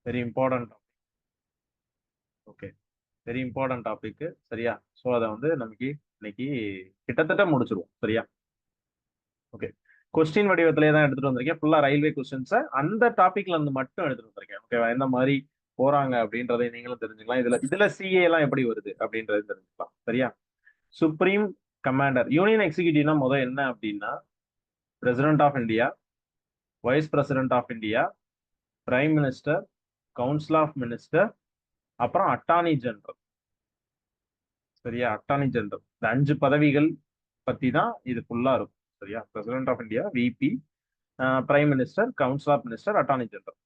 Very important. Okay, very important topic. சரியா? So அதை வந்து நமக்கு இன்னைக்கு கிட்டத்தட்ட முடிச்சிருவோம். சரியா? ஓகே, கொஸ்டின் வடிவத்திலே தான் எடுத்துட்டு வந்திருக்கேன். ஃபுல்லா ரயில்வே கொஸ்டின்ஸை அந்த டாபிக்ல இருந்து மட்டும் எடுத்துட்டு வந்திருக்கேன். ஓகேவா? எந்த மாதிரி போறாங்க அப்படின்றதை நீங்களும் தெரிஞ்சுக்கலாம். இதுல சிஏ எல்லாம் எப்படி வருது அப்படின்றத தெரிஞ்சுக்கலாம். சரியா? சுப்ரீம் கமாண்டர், யூனியன் எக்ஸிகியூட்டிவ்னா முதல் என்ன அப்படின்னா president of India, vice president of India, prime minister, council of minister, அப்புறம் அட்டார்னி ஜெனரல். சரியா? அட்டார்னி ஜெனரல், இந்த 5 பதவிகள் பத்தி தான் இது ஃபுல்லா இருக்கும். சரியா? President of India, VP, prime minister, council of minister, attorney general.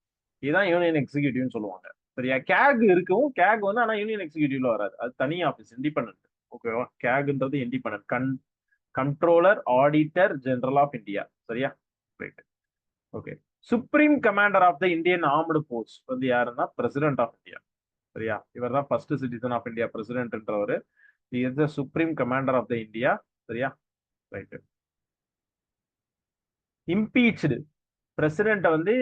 இதுதான் யூனியன் எக்ஸிகியூட்டிவ்னு சொல்லுவாங்க. சரியா? கேக் இருக்கும். கேக் வந்து ஆனா யூனியன் எக்ஸிகியூட்டிவ்ல வராது. அது தனி ஆஃபீஸ், இண்டிபெண்டன்ட். ஓகேவா? கேக்ன்றது independent. Controller auditor general of India. சரியா? Right. Okay. Supreme commander of the Indian armed force வந்து யாருன்னா பிரசிடென்ட் ஆஃப் இந்தியா. சரியா? இவர் தான் ஃபர்ஸ்ட் சிட்டிசன் ஆஃப் இந்தியா பிரசிடென்ட்ன்றவர். Is the supreme commander of the India. சரியா? ரைட். இம்பீச்டு பிரசிடென்ட்டை வந்து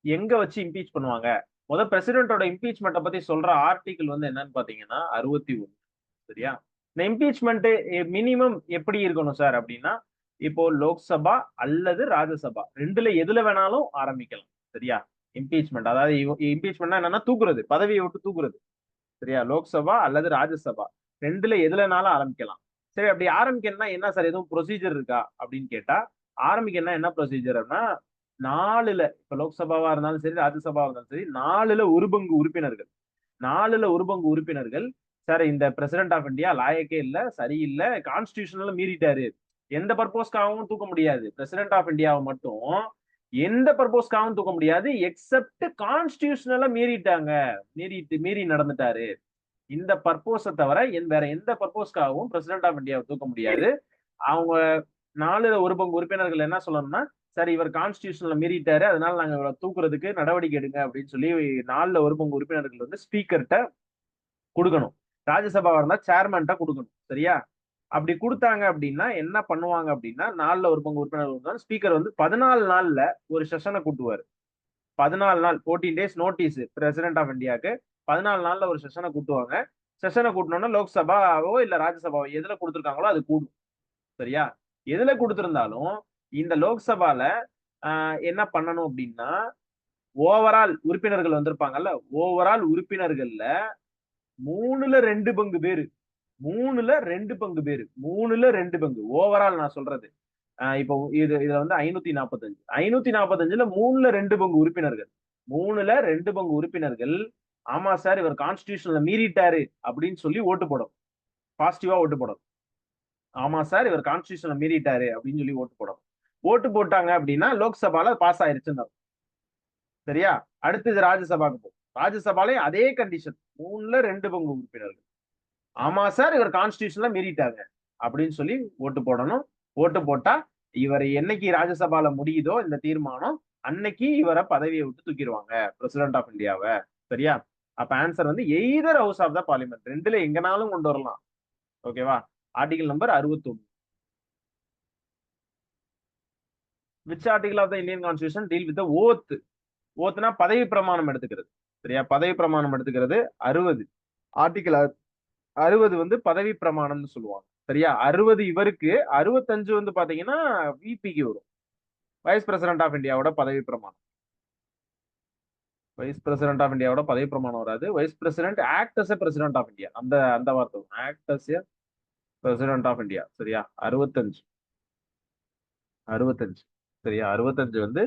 எங்க வச்சு இம்பீச் பண்ணுவாங்க? முதல் பிரசிடென்ட்டோட இம்பீச்மெண்ட்டை பத்தி சொல்ற ஆர்டிகிள் வந்து என்னன்னு பாத்தீங்கன்னா 61. சரியா? இந்த இம்பீச்மெண்ட் மினிமம் எப்படி இருக்கணும் சார் அப்படின்னா, இப்போ லோக்சபா அல்லது ராஜ்யசபா ரெண்டுல எதுல வேணாலும் ஆரம்பிக்கலாம். சரியா? இம்பீச்மெண்ட், அதாவது இம்பீச்மெண்ட்னா என்னன்னா தூக்குறது, பதவியை விட்டு தூக்குறது. சரியா? லோக்சபா அல்லது ராஜ்யசபா ரெண்டுல எதுலனாலும் ஆரம்பிக்கலாம். சரி, அப்படி ஆரம்பிக்கணும்னா என்ன சார், எதுவும் ப்ரொசீஜர் இருக்கா அப்படின்னு கேட்டா, ஆரம்பிக்கணும்னா என்ன ப்ரொசீஜர்னா, நாலுல, இப்ப லோக்சபாவா இருந்தாலும் சரி, ராஜ்யசபாவா இருந்தாலும் சரி, நாலுல ஒரு பங்கு உறுப்பினர்கள், நாலுல ஒரு பங்கு உறுப்பினர்கள், சார் இந்த பிரசிடென்ட் ஆஃப் இந்தியா லாயக்கே இல்ல, சரியில்லை, கான்ஸ்டிடியூஷனல மீறிட்டாரு, எந்த பர்போஸ்க்காகவும் தூக்க முடியாது. பிரசிடென்ட் ஆஃப் இந்தியாவை மட்டும் எந்த பர்போஸ்க்காகவும் தூக்க முடியாது, எக்ஸப்ட் கான்ஸ்டிடியூஷனல மீறிட்டாங்க, மீறி நடந்துட்டாரு, இந்த பர்போஸை தவிர வேற எந்த பர்போஸ்க்காகவும் பிரசிடென்ட் ஆஃப் இந்தியாவை தூக்க முடியாது. அவங்க நாலுல ஒரு பங்கு உறுப்பினர்கள் என்ன சொல்லணும்னா, சார் இவர் கான்ஸ்டிடியூஷன்ல மீறிட்டாரு, அதனால நாங்க இவரை தூக்குறதுக்கு நடவடிக்கை எடுங்க அப்படின்னு சொல்லி நாலுல ஒரு பங்கு உறுப்பினர்கள் வந்து ஸ்பீக்கர்கிட்ட கொடுக்கணும். ராஜ்யசபாவா இருந்தா சேர்மன்ட்ட கொடுக்கணும். சரியா? அப்படி கொடுத்தாங்க அப்படின்னா என்ன பண்ணுவாங்க அப்படின்னா, நாலுல ஒரு பங்கு உறுப்பினர்கள் ஸ்பீக்கர் வந்து 14 நாள்ல ஒரு செஷனை கூட்டுவாரு. 14 நாள், 14 டேஸ் நோட்டீஸ் பிரசிடென்ட் ஆஃப் இந்தியாவுக்கு. 14 நாள்ல ஒரு செஷனை கூட்டுவாங்க. செஷனை கூட்டணும்னா லோக்சபாவோ இல்ல ராஜ்யசபாவோ எதுல கொடுத்துருக்காங்களோ அது கூடும். சரியா? எதுல கொடுத்திருந்தாலும் இந்த லோக்சபால என்ன பண்ணணும் அப்படின்னா, ஓவரால் உறுப்பினர்கள் வந்திருப்பாங்கல்ல, ஓவரால் உறுப்பினர்கள்ல மூணுல ரெண்டு பங்கு பேரு, மூணுல ரெண்டு பங்கு பேரு, மூணுல ரெண்டு பங்கு ஓவரால் நான் சொல்றது. இப்போ இதுல வந்து 545, 545ல மூணுல ரெண்டு பங்கு உறுப்பினர்கள், மூணுல ரெண்டு பங்கு உறுப்பினர்கள் ஆமா சார் இவர் கான்ஸ்டிடியூஷன்ல மீறிட்டாரு அப்படின்னு சொல்லி ஓட்டு போடும். பாசிட்டிவா ஓட்டு போடும். ஆமா சார் இவர் கான்ஸ்டிடியூஷன்ல மீறிட்டாரு அப்படின்னு சொல்லி ஓட்டு போடும். ஓட்டு போட்டாங்க அப்படின்னா லோக்சபால பாஸ் ஆயிருச்சுன்னு. சரியா? அடுத்தது ராஜ்யசபாக்கு போகும். ராஜ்யசபாலையும் அதே கண்டிஷன், மூணுல ரெண்டு பங்கு உறுப்பினர்கள் ஆமா சார் இவர் கான்ஸ்டிடியூஷன்ல மீறிட்டாங்க அப்படின்னு சொல்லி ஓட்டு போடணும். ஓட்டு போட்டா இவர் என்னைக்கு ராஜ்யசபால முடியுதோ இந்த தீர்மானம், அன்னைக்கு இவரை பதவியை விட்டு தூக்கிடுவாங்க, பிரசிடென்ட் ஆஃப் இந்தியாவை. சரியா? அப்ப ஆன்சர் வந்து either house of the parliament, ரெண்டுல எங்கனாலும் கொண்டு வரலாம். ஓகேவா? Article number 61. Which article of the Indian constitution deal with oath? ஓத்துனா பதவி பிரமாணம் எடுத்துக்கிறது. சரியா? பதவி பிரமாணம் எடுத்துக்கிறது 60. ஆர்டிகல் 60 வந்து பதவி பிரமாணம்னு சொல்லுவாங்க. சரியா? 60 இவருக்கு, 65 வந்து பாத்தீங்கன்னா விபிக்கு வரும். வைஸ் பிரசிடென்ட் ஆஃப் இந்தியாவோட பதவி பிரமாணம். வைஸ் பிரசிடென்ட் ஆஃப் இந்தியாவோட பதவி பிரமாணம் வராது. Vice president act as president of India, அந்த அந்த வார்த்தை act as president of India. சரியா? 65, 65. சரியா? 65 வந்து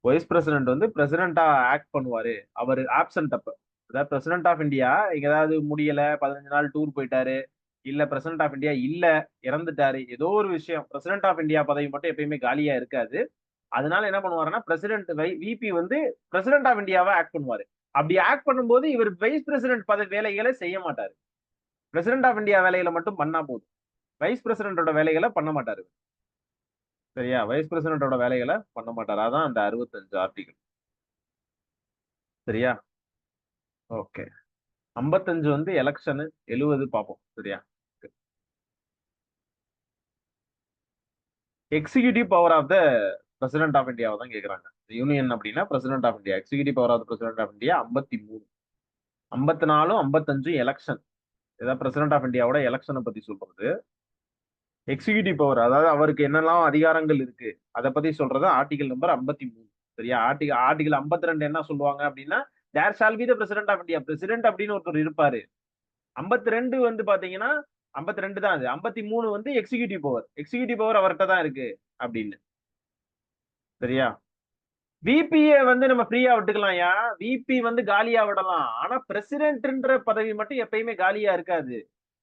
வைஸ் பிரசிடென்ட் வந்து பிரசிடென்டா ஆக்ட் பண்ணுவாரு, அவர் ஆப்சென்ட் அப்ப. அதாவது பிரசிடென்ட் ஆஃப் இந்தியா எங்கேயாவது முடியல, 15 நாள் டூர் போயிட்டாரு, இல்ல பிரசிடென்ட் ஆஃப் இந்தியா இல்ல, இறந்துட்டாரு, ஏதோ ஒரு விஷயம், பிரசிடென்ட் ஆஃப் இந்தியா பதவி மட்டும் எப்பயுமே காலியா இருக்காது. அதனால என்ன பண்ணுவாருன்னா, பிரசிடென்ட் விபி வந்து பிரசிடென்ட் ஆஃப் இந்தியாவை ஆக்ட் பண்ணுவாரு. அப்படி ஆக்ட் பண்ணும்போது இவர் வைஸ் பிரசிடென்ட் பதவி வேலைகளை செய்ய மாட்டாரு. பிரசிடென்ட் ஆஃப் இந்தியா வேலைகளை மட்டும் பண்ணா போதும், வைஸ் பிரசிடென்டோட வேலைகளை பண்ண மாட்டாரு. சரியா? வைஸ் பிரசிடென்டோட வேலைகளை பண்ண மாட்டாரு. அதான் அந்த 65 ஆர்டிகல். சரியா? ஓகே. 55 வந்து எலெக்ஷன், 70 பார்ப்போம். சரியா? Executive power of the president of இந்தியாவை தான் கேட்கறாங்க. யூனியன் அப்படின்னா president of India, executive power of president of India 53, 54, 55 election. ஏதாவது பிரசிடென்ட் ஆஃப் இந்தியாவோட எலெக்ஷனை பத்தி சொல்றது. எக்ஸிகியூட்டிவ் பவர், அதாவது அவருக்கு என்னெல்லாம் அதிகாரங்கள் இருக்கு அதை பத்தி சொல்றது ஆர்டிகல் நம்பர் 53. சரியா? ஆர்டிகல் 52 என்ன சொல்லுவாங்க அப்படின்னா, there shall be the president of India, president அப்படின்னு ஒருத்தர் இருப்பாரு. 52 வந்து பாத்தீங்கன்னா 52 தான் அது. 53 வந்து எக்ஸிகியூட்டிவ் பவர், எக்ஸிகியூட்டிவ் பவர் அவர்கிட்ட தான் இருக்கு அப்படின்னு. சரியா? விபிஏ வந்து நம்ம ஃப்ரீயா விட்டுக்கலாம்யா, விபி வந்து காலியா விடலாம். ஆனா பிரசிடென்ட்ன்ற பதவி மட்டும் எப்பயுமே காலியா இருக்காது.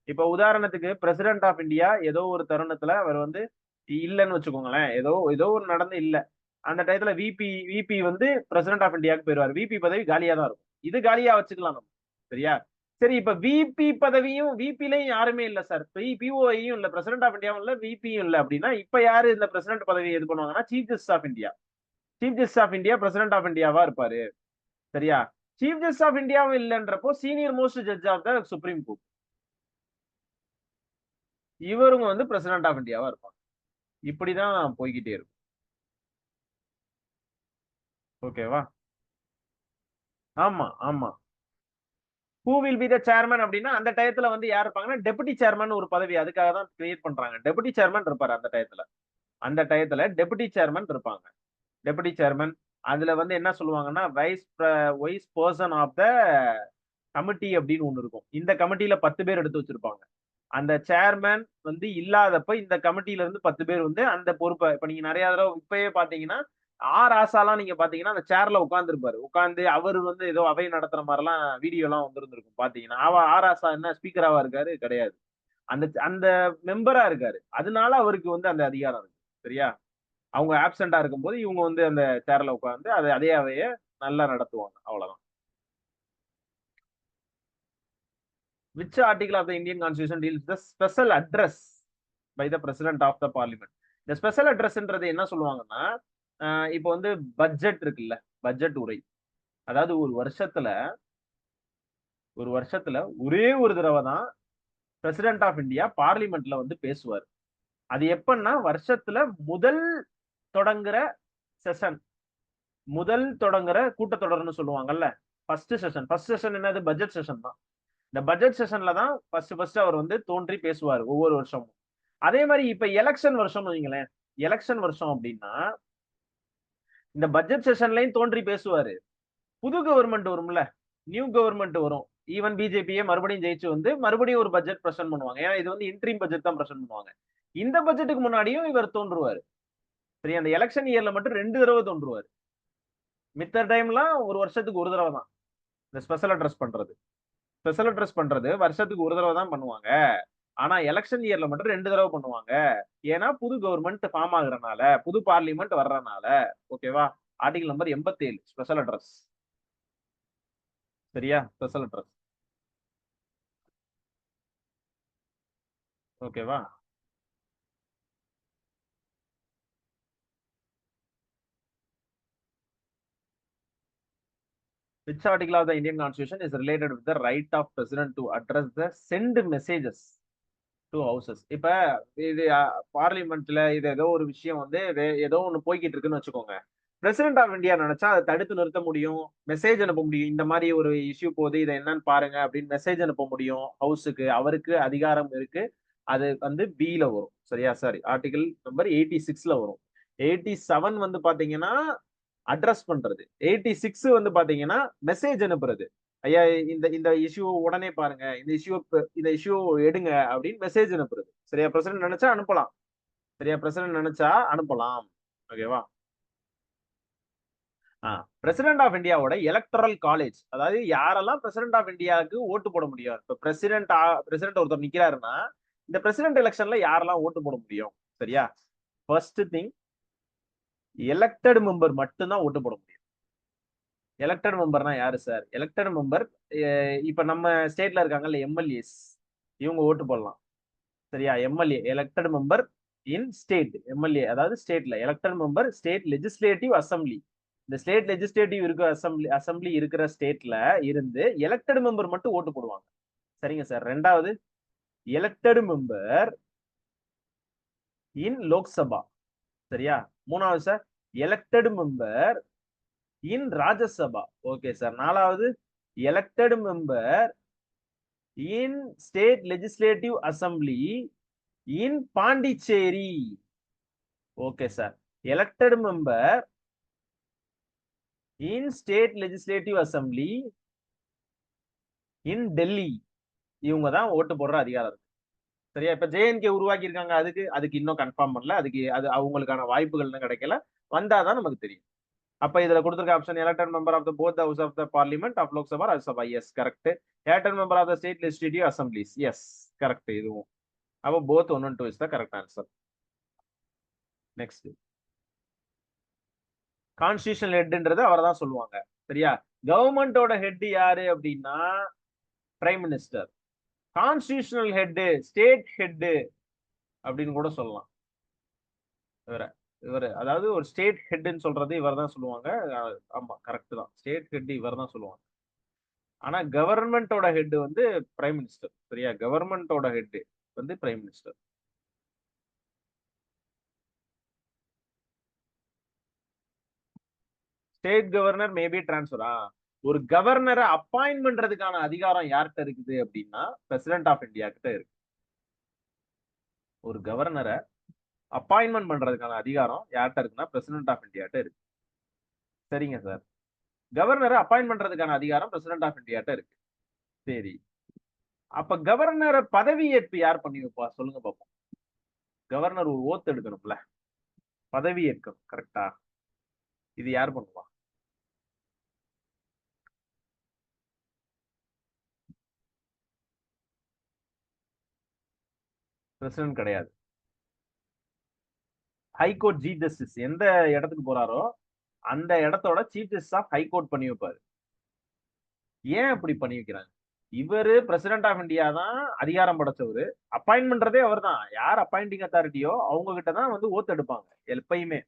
இப்ப உதாரணத்துக்கு பிரசிடென்ட் ஆஃப் இந்தியா ஏதோ ஒரு தருணத்துல அவர் வந்து இல்லன்னு வச்சுக்கோங்களேன், ஏதோ ஏதோ ஒரு நடந்து இல்ல, அந்த டயத்துல விபி வந்து பிரசிடென்ட் ஆஃப் இந்தியாவுக்கு போயிருவாரு. விபி பதவி காலியா தான் இருக்கும். இது காலியா வச்சுக்கலாம் நம்ம. சரியா? சரி, இப்ப விபி பதவியும் விபிலையும் யாருமே இல்ல சார், பிஓஐயும் இல்ல, பிரசிடென்ட் ஆஃப் இந்தியாவும் இல்ல, விபியும் இல்ல அப்படின்னா இப்ப யாரு இந்த பிரசிடென்ட் பதவியை இது பண்ணுவாங்கன்னா chief justice of India. Chief justice of India president of இந்தியாவா இருப்பாரு. சரியா? சீஃப் ஜஸ்டிஸ் ஆஃப் இந்தியாவும் இல்லன்றப்போ senior most judge of the supreme court, இவருங்க வந்து பிரசிடென்ட் ஆஃப் இந்தியாவா இருப்பாங்க. இப்படிதான் போய்கிட்டே இருக்கும். ஓகேவா? ஆமா ஆமா. Who will be the chairman அப்படின்னா அந்த டயத்துல வந்து யார் இருப்பாங்கன்னா டெபுட்டி சேர்மன் ஒரு பதவி, அதுக்காக தான் கிரியேட் பண்றாங்க. டெபுட்டி சேர்மன் இருப்பாரு அந்த டயத்துல. அந்த டயத்துல டெபுட்டி சேர்மன் இருப்பாங்க. டெபுட்டி சேர்மன் அதுல வந்து என்ன சொல்லுவாங்கன்னா vice person of the committee அப்படின்னு ஒண்ணு இருக்கும். இந்த கமிட்டியில 10 பேர் எடுத்து வச்சிருப்பாங்க. அந்த சேர்மன் வந்து இல்லாதப்ப இந்த கமிட்டில இருந்து 10 பேர் வந்து அந்த பொறுப்பை, இப்ப நீங்க நிறைய தடவை இப்பயே பாத்தீங்கன்னா ஆசாலாம் நீங்க பாத்தீங்கன்னா அந்த சேர்ல உட்கார்ந்து இருப்பாரு. உட்கார்ந்து அவர் வந்து ஏதோ அவை நடத்துற மாதிரி எல்லாம் வீடியோ எல்லாம் வந்திருந்திருக்கும் பாத்தீங்கன்னா. ஆராசா என்ன ஸ்பீக்கராவா இருக்காரு? கிடையாது. அந்த அந்த மெம்பரா இருக்காரு. அதனால அவருக்கு வந்து அந்த அதிகாரம் இருக்கு. சரியா? அவங்க ஆப்சென்டா இருக்கும்போது இவங்க வந்து அந்த சேர்ல உட்கார்ந்து அதே அவைய நல்லா நடத்துவாங்க. அவ்வளவுதான். Which article of the Indian Constitution deals the special address by the President of the Parliament? இந்த ஸ்பெஷல் அட்ரஸ்ன்றது என்ன சொல்லுவாங்கன்னா, இப்போ வந்து பட்ஜெட் இருக்குல்ல, பட்ஜெட் உரை. அதாவது ஒரு வருஷத்துல ஒரே ஒரு தடவை தான் பிரசிடென்ட் ஆஃப் இந்தியா பார்லிமெண்ட்ல வந்து பேசுவார். அது எப்பன்னா வருஷத்துல முதல் தொடங்குற செஷன், முதல் தொடங்குற கூட்டத்தொடர்னு சொல்லுவாங்கல்ல, ஃபர்ஸ்ட் செஷன் என்னது? பட்ஜெட் செஷன் தான். இந்த பட்ஜெட் செஷன்ல தான் ஃபர்ஸ்ட் அவர் வந்து தோன்றி பேசுவார் ஒவ்வொரு வருஷமும். அதே மாதிரி இப்ப எலெக்ஷன் வருஷம் வைங்களேன், எலெக்ஷன் வருஷம் அப்படின்னா இந்த பட்ஜெட் செஷன்லயும் தோன்றி பேசுவாரு. புது கவர்மெண்ட் வரும்ல, நியூ கவர்மெண்ட் வரும். ஈவன் பிஜேபியே மறுபடியும் ஜெயிச்சு வந்து மறுபடியும் ஒரு பட்ஜெட் பிரசன்ட் பண்ணுவாங்க. ஏன்னா இது வந்து இன்ட்ரீம் பட்ஜெட் தான் பிரசன்ட் பண்ணுவாங்க. இந்த பட்ஜெட்டுக்கு முன்னாடியும் இவர் தோன்றுவாரு. சரி, அந்த எலெக்ஷன் இயர்ல மட்டும் 2 தடவை தோன்றுவாரு. மித்த டைம்லாம் ஒரு வருஷத்துக்கு ஒரு தடவை தான் இந்த ஸ்பெஷல் அட்ரஸ் பண்றது. ஸ்பெஷல் அட்ரஸ் பண்றது வருஷத்துக்கு ஒரு தடவை தான் பண்ணுவாங்க. ஆனா எலெக்ஷன் இயர்ல மட்டும் 2 தடவை பண்ணுவாங்க. ஏன்னா புது கவர்மெண்ட் ஃபார்ம் ஆகுறனால, புது பார்லிமெண்ட் வர்றனால. ஓகேவா? Article number 87 special address. சரியா? Special address. ஓகேவா? Which article of the Indian Constitution is related with the right of president to address the send messages to houses? இப்ப இது பார்லிமெண்ட்ல இது ஏதோ ஒரு விஷயம் வந்து ஏதோ ஒண்ணு போய்கிட்டு இருக்குன்னு வச்சுக்கோங்க. பிரசிடென்ட் ஆஃப் இந்தியா நினைச்சா அதை தடுத்து நிறுத்த முடியும், மெசேஜ் அனுப்ப முடியும். இந்த மாதிரி ஒரு இஷ்யூ போகுது, இதை என்னன்னு பாருங்க அப்படின்னு மெசேஜ் அனுப்ப முடியும் ஹவுஸுக்கு. அவருக்கு அதிகாரம் இருக்கு. அது வந்து பில வரும். சரியா? சாரி, ஆர்டிகல் நம்பர் 86ல வரும். 87 வந்து பாத்தீங்கன்னா அட்ரஸ் பண்றது. 86 வந்து பாத்தீங்கன்னா மெசேஜ் அனுப்புறது. ஐயா, இந்த இந்த இஷ்யூ உடனே பாருங்க, இந்த இஷ்யூ எடுங்க அப்படின்னு மெசேஜ் அனுப்புறது. சரியா? பிரசிடென்ட் நினைச்சா அனுப்பலாம். சரியா? பிரசிடென்ட் நினைச்சா அனுப்பலாம். ஓகேவா? பிரசிடென்ட் ஆஃப் இந்தியாவோட எலக்டரல் காலேஜ், அதாவது யாரெல்லாம் பிரசிடென்ட் ஆஃப் இந்தியாவுக்கு ஓட்டு போட முடியும். இப்ப பிரசிடென்ட் ஒருத்தர் நிக்கிறாருன்னா இந்த பிரசிடென்ட் எலெக்ஷன்ல யாரெல்லாம் ஓட்டு போட முடியும்? சரியா? ஃபர்ஸ்ட் திங், எலெக்டட் மெம்பர் மட்டும்தான் ஓட்டு போட முடியும். எலெக்டட் மெம்பர்னா யாரு சார்? எலெக்டட் மெம்பர் இப்ப நம்ம ஸ்டேட்ல இருக்காங்கல்ல எம்எல்ஏஸ், இவங்க ஓட்டு போடலாம். சரியா? MLA elected member in state, MLA அதாவது ஸ்டேட்ல elected member, state legislative assembly. இந்த ஸ்டேட் லெஜிஸ்லேட்டிவ் இருக்கிற அசம்பிளி இருக்கிற ஸ்டேட்ல இருந்து எலெக்டட் மெம்பர் மட்டும் ஓட்டு போடுவாங்க. சரிங்க சார். ரெண்டாவது, எலெக்டட் மெம்பர் இன் லோக்சபா. சரியா? மூணாவது sir, elected member in Rajya Sabha. Okay sir. நாலாவது, elected member in state legislative assembly in Pondicherry. Okay sir. Elected member in state legislative assembly in Delhi. இவங்க தான் ஓட்டு போடுற அதிகாரம். சரியா? இப்ப ஜேஎன்கே உருவாக்கி இருக்காங்க. அதுக்கு இன்னும் கன்ஃபார்ம் பண்ணல. அது அவங்களுக்கான வாய்ப்புகள் கிடைக்கல. வந்தாதான் நமக்கு தெரியும். அப்ப இதுல கொடுத்திருக்க option elected member of the both house of the parliament of Lok Sabha Rajya Sabha. Yes, correct. Elected member of the state legislative assemblies. Yes, correct. இதுவும் அப்ப both 1 and 2 is the correct answer. Next, constitutional ஹெட்ன்றது அவரை தான் சொல்லுவாங்க. சரியா? கவர்மெண்டோட ஹெட் யாரு அப்படின்னா prime minister. Constitutional head, state head அப்படின்னு கூட சொல்லலாம். இவர் அதாவது ஒரு ஸ்டேட் ஹெட்னு சொல்றது இவர் தான் சொல்லுவாங்க. ஆமா, கரெக்ட் தான். ஸ்டேட் ஹெட் இவர் தான் சொல்லுவாங்க. ஆனா கவர்மெண்டோட ஹெட் வந்து பிரைம் மினிஸ்டர். சரியா? கவர்மெண்டோட ஹெட் வந்து prime minister. State governor maybe டிரான்ஸ்பரா. ஒரு கவர்னரை அப்பாயின்ட் பண்றதுக்கான அதிகாரம் யார்கிட்ட இருக்குது அப்படின்னா பிரசிடென்ட் ஆஃப் இந்தியா கிட்ட இருக்கு. ஒரு கவர்னரை அப்பாயின்மெண்ட் பண்றதுக்கான அதிகாரம் யார்கிட்ட இருக்குன்னா பிரசிடென்ட் ஆஃப் இந்தியா கிட்ட இருக்கு. சரிங்க சார். கவர்னரை அப்பாயின்ட் பண்றதுக்கான அதிகாரம் பிரசிடென்ட் ஆஃப் இந்தியா கிட்ட இருக்கு. சரி. அப்ப கவர்னரை பதவியேற்பு யார் பண்ணி வைப்பா சொல்லுங்க பாப்போம். கவர்னர் ஒரு ஓத் எடுக்கணும்ல, பதவி ஏற்கணும். கரெக்டா? இது யார் பண்ணுவா? பிரசிடென்ட் கிடையாது. ஹைகோர்ட் சீஃப் ஜஸ்டிஸ் எந்த இடத்துக்கு போறாரோ அந்த இடத்தோட சீஃப் ஜஸ்டிஸ் ஆஃப் ஹைகோர்ட் பண்ணி வைப்பாரு. ஏன் அப்படி பண்ணி வைக்கிறாங்க? இவரு பிரசிடென்ட் ஆஃப் இந்தியா தான் அதிகாரம் படைச்சவரு. அப்பாயின்ட் பண்றதே அவர் தான். யார் அப்பாயிண்டிங் அத்தாரிட்டியோ அவங்க கிட்ட தான் வந்து ஓத் எடுப்பாங்க எப்பயுமே.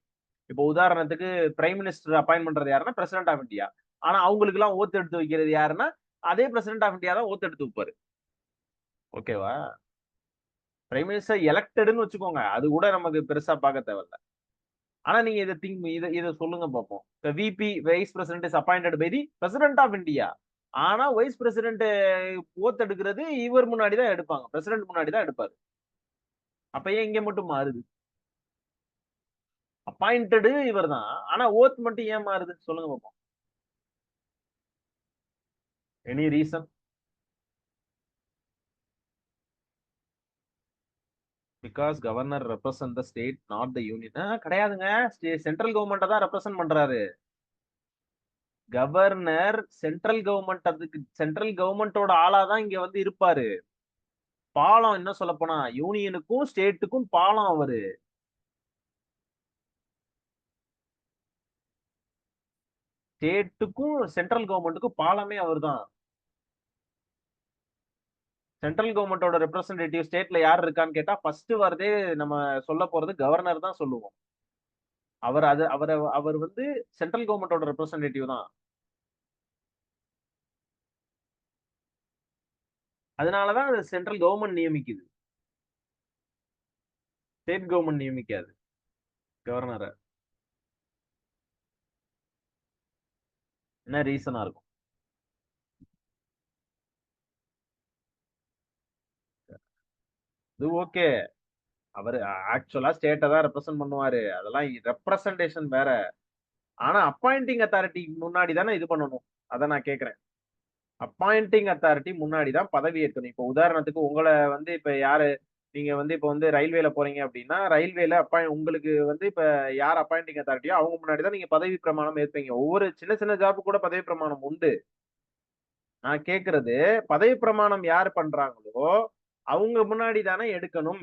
இப்போ உதாரணத்துக்கு பிரைம் மினிஸ்டர் அப்பாயின்ட் பண்றது யாருன்னா பிரசிடென்ட் ஆஃப் இந்தியா. ஆனா அவங்களுக்கு எல்லாம் ஓத் எடுத்து வைக்கிறது யாருன்னா அதே பிரசிடென்ட் ஆஃப் இந்தியா தான் ஓத் எடுத்து வைப்பாரு. ஓகேவா? பிரைம் மினிஸ்டர் எலெக்டட்னு வச்சுக்கோங்க. அது கூட நமக்கு பெருசா பார்க்க தேவையில்ல. ஆனா நீங்க இதை திங்க் இதை சொல்லுங்க பார்ப்போம். VP vice president is appointed by the president of India. ஆனா வைஸ் பிரசிடென்ட் ஓத் எடுக்கிறது இவர் முன்னாடி தான் எடுப்பாங்க. பிரசிடென்ட் முன்னாடி தான் எடுப்பாரு. அப்ப ஏன் இங்க மட்டும் மாறுது? அப்பாயிண்டட் இவர் தான். ஆனா ஓத் மட்டும் ஏன் மாறுது சொல்லுங்க பார்ப்போம். Any reason? Because governor represent the state not the union. கிடையாதுங்க. சென்ட்ரல் கவர்மெண்ட் தான் ரெப்ரசன்ட் பண்றாரு. கவர்னர் சென்ட்ரல் கவர்மெண்ட், அதுக்கு சென்ட்ரல் கவர்மெண்டோட ஆளா தான் இங்க வந்து இருப்பாரு. பாலம் என்ன சொல்ல போனா யூனியனுக்கும் ஸ்டேட்டுக்கும் பாலம் அவரு. ஸ்டேட்டுக்கும் சென்ட்ரல் கவர்மெண்ட்டுக்கும் பாலமே அவர் தான். சென்ட்ரல் கவர்மெண்டோட ரெப்ரசன்டேட்டிவ் ஸ்டேட்ல யார் இருக்கான்னு கேட்டா ஃபர்ஸ்ட் வரதே நம்ம சொல்ல போறது கவர்னர் தான் சொல்லுவோம். அவர் வந்து சென்ட்ரல் கவர்மெண்டோட ரெப்ரசன்டேட்டிவ் தான். அதனாலதான் சென்ட்ரல் கவர்மெண்ட் நியமிக்குது. ஸ்டேட் கவர்மெண்ட் நியமிக்காது கவர்னரை. என்ன ரீசனா இருக்கும்? இது ஓகே. அவர் ஆக்சுவலா ஸ்டேட்டை தான் ரெப்ரசென்ட் பண்ணுவாரு. அதெல்லாம் ரெப்ரசன்டேஷன் வேற. ஆனா அப்பாயிண்டிங் அத்தாரிட்டி முன்னாடி தானே இது பண்ணணும். அதை நான் கேக்குறேன். அப்பாயிண்டிங் அத்தாரிட்டி முன்னாடி தான் பதவி ஏற்கணும். இப்போ உதாரணத்துக்கு உங்களை வந்து இப்ப யாரு, நீங்க வந்து இப்ப வந்து ரயில்வேல போறீங்க அப்படின்னா ரயில்வேல உங்களுக்கு வந்து இப்ப யார் அப்பாயிண்டிங் அத்தாரிட்டியோ அவங்க முன்னாடி தான் நீங்க பதவி பிரமாணம் ஏற்பீங்க. ஒவ்வொரு சின்ன சின்ன ஜாப் கூட பதவி பிரமாணம் உண்டு. நான் கேக்குறது, பதவி பிரமாணம் யார் பண்றாங்களோ அவங்க முன்னாடி தானே எடுக்கணும்.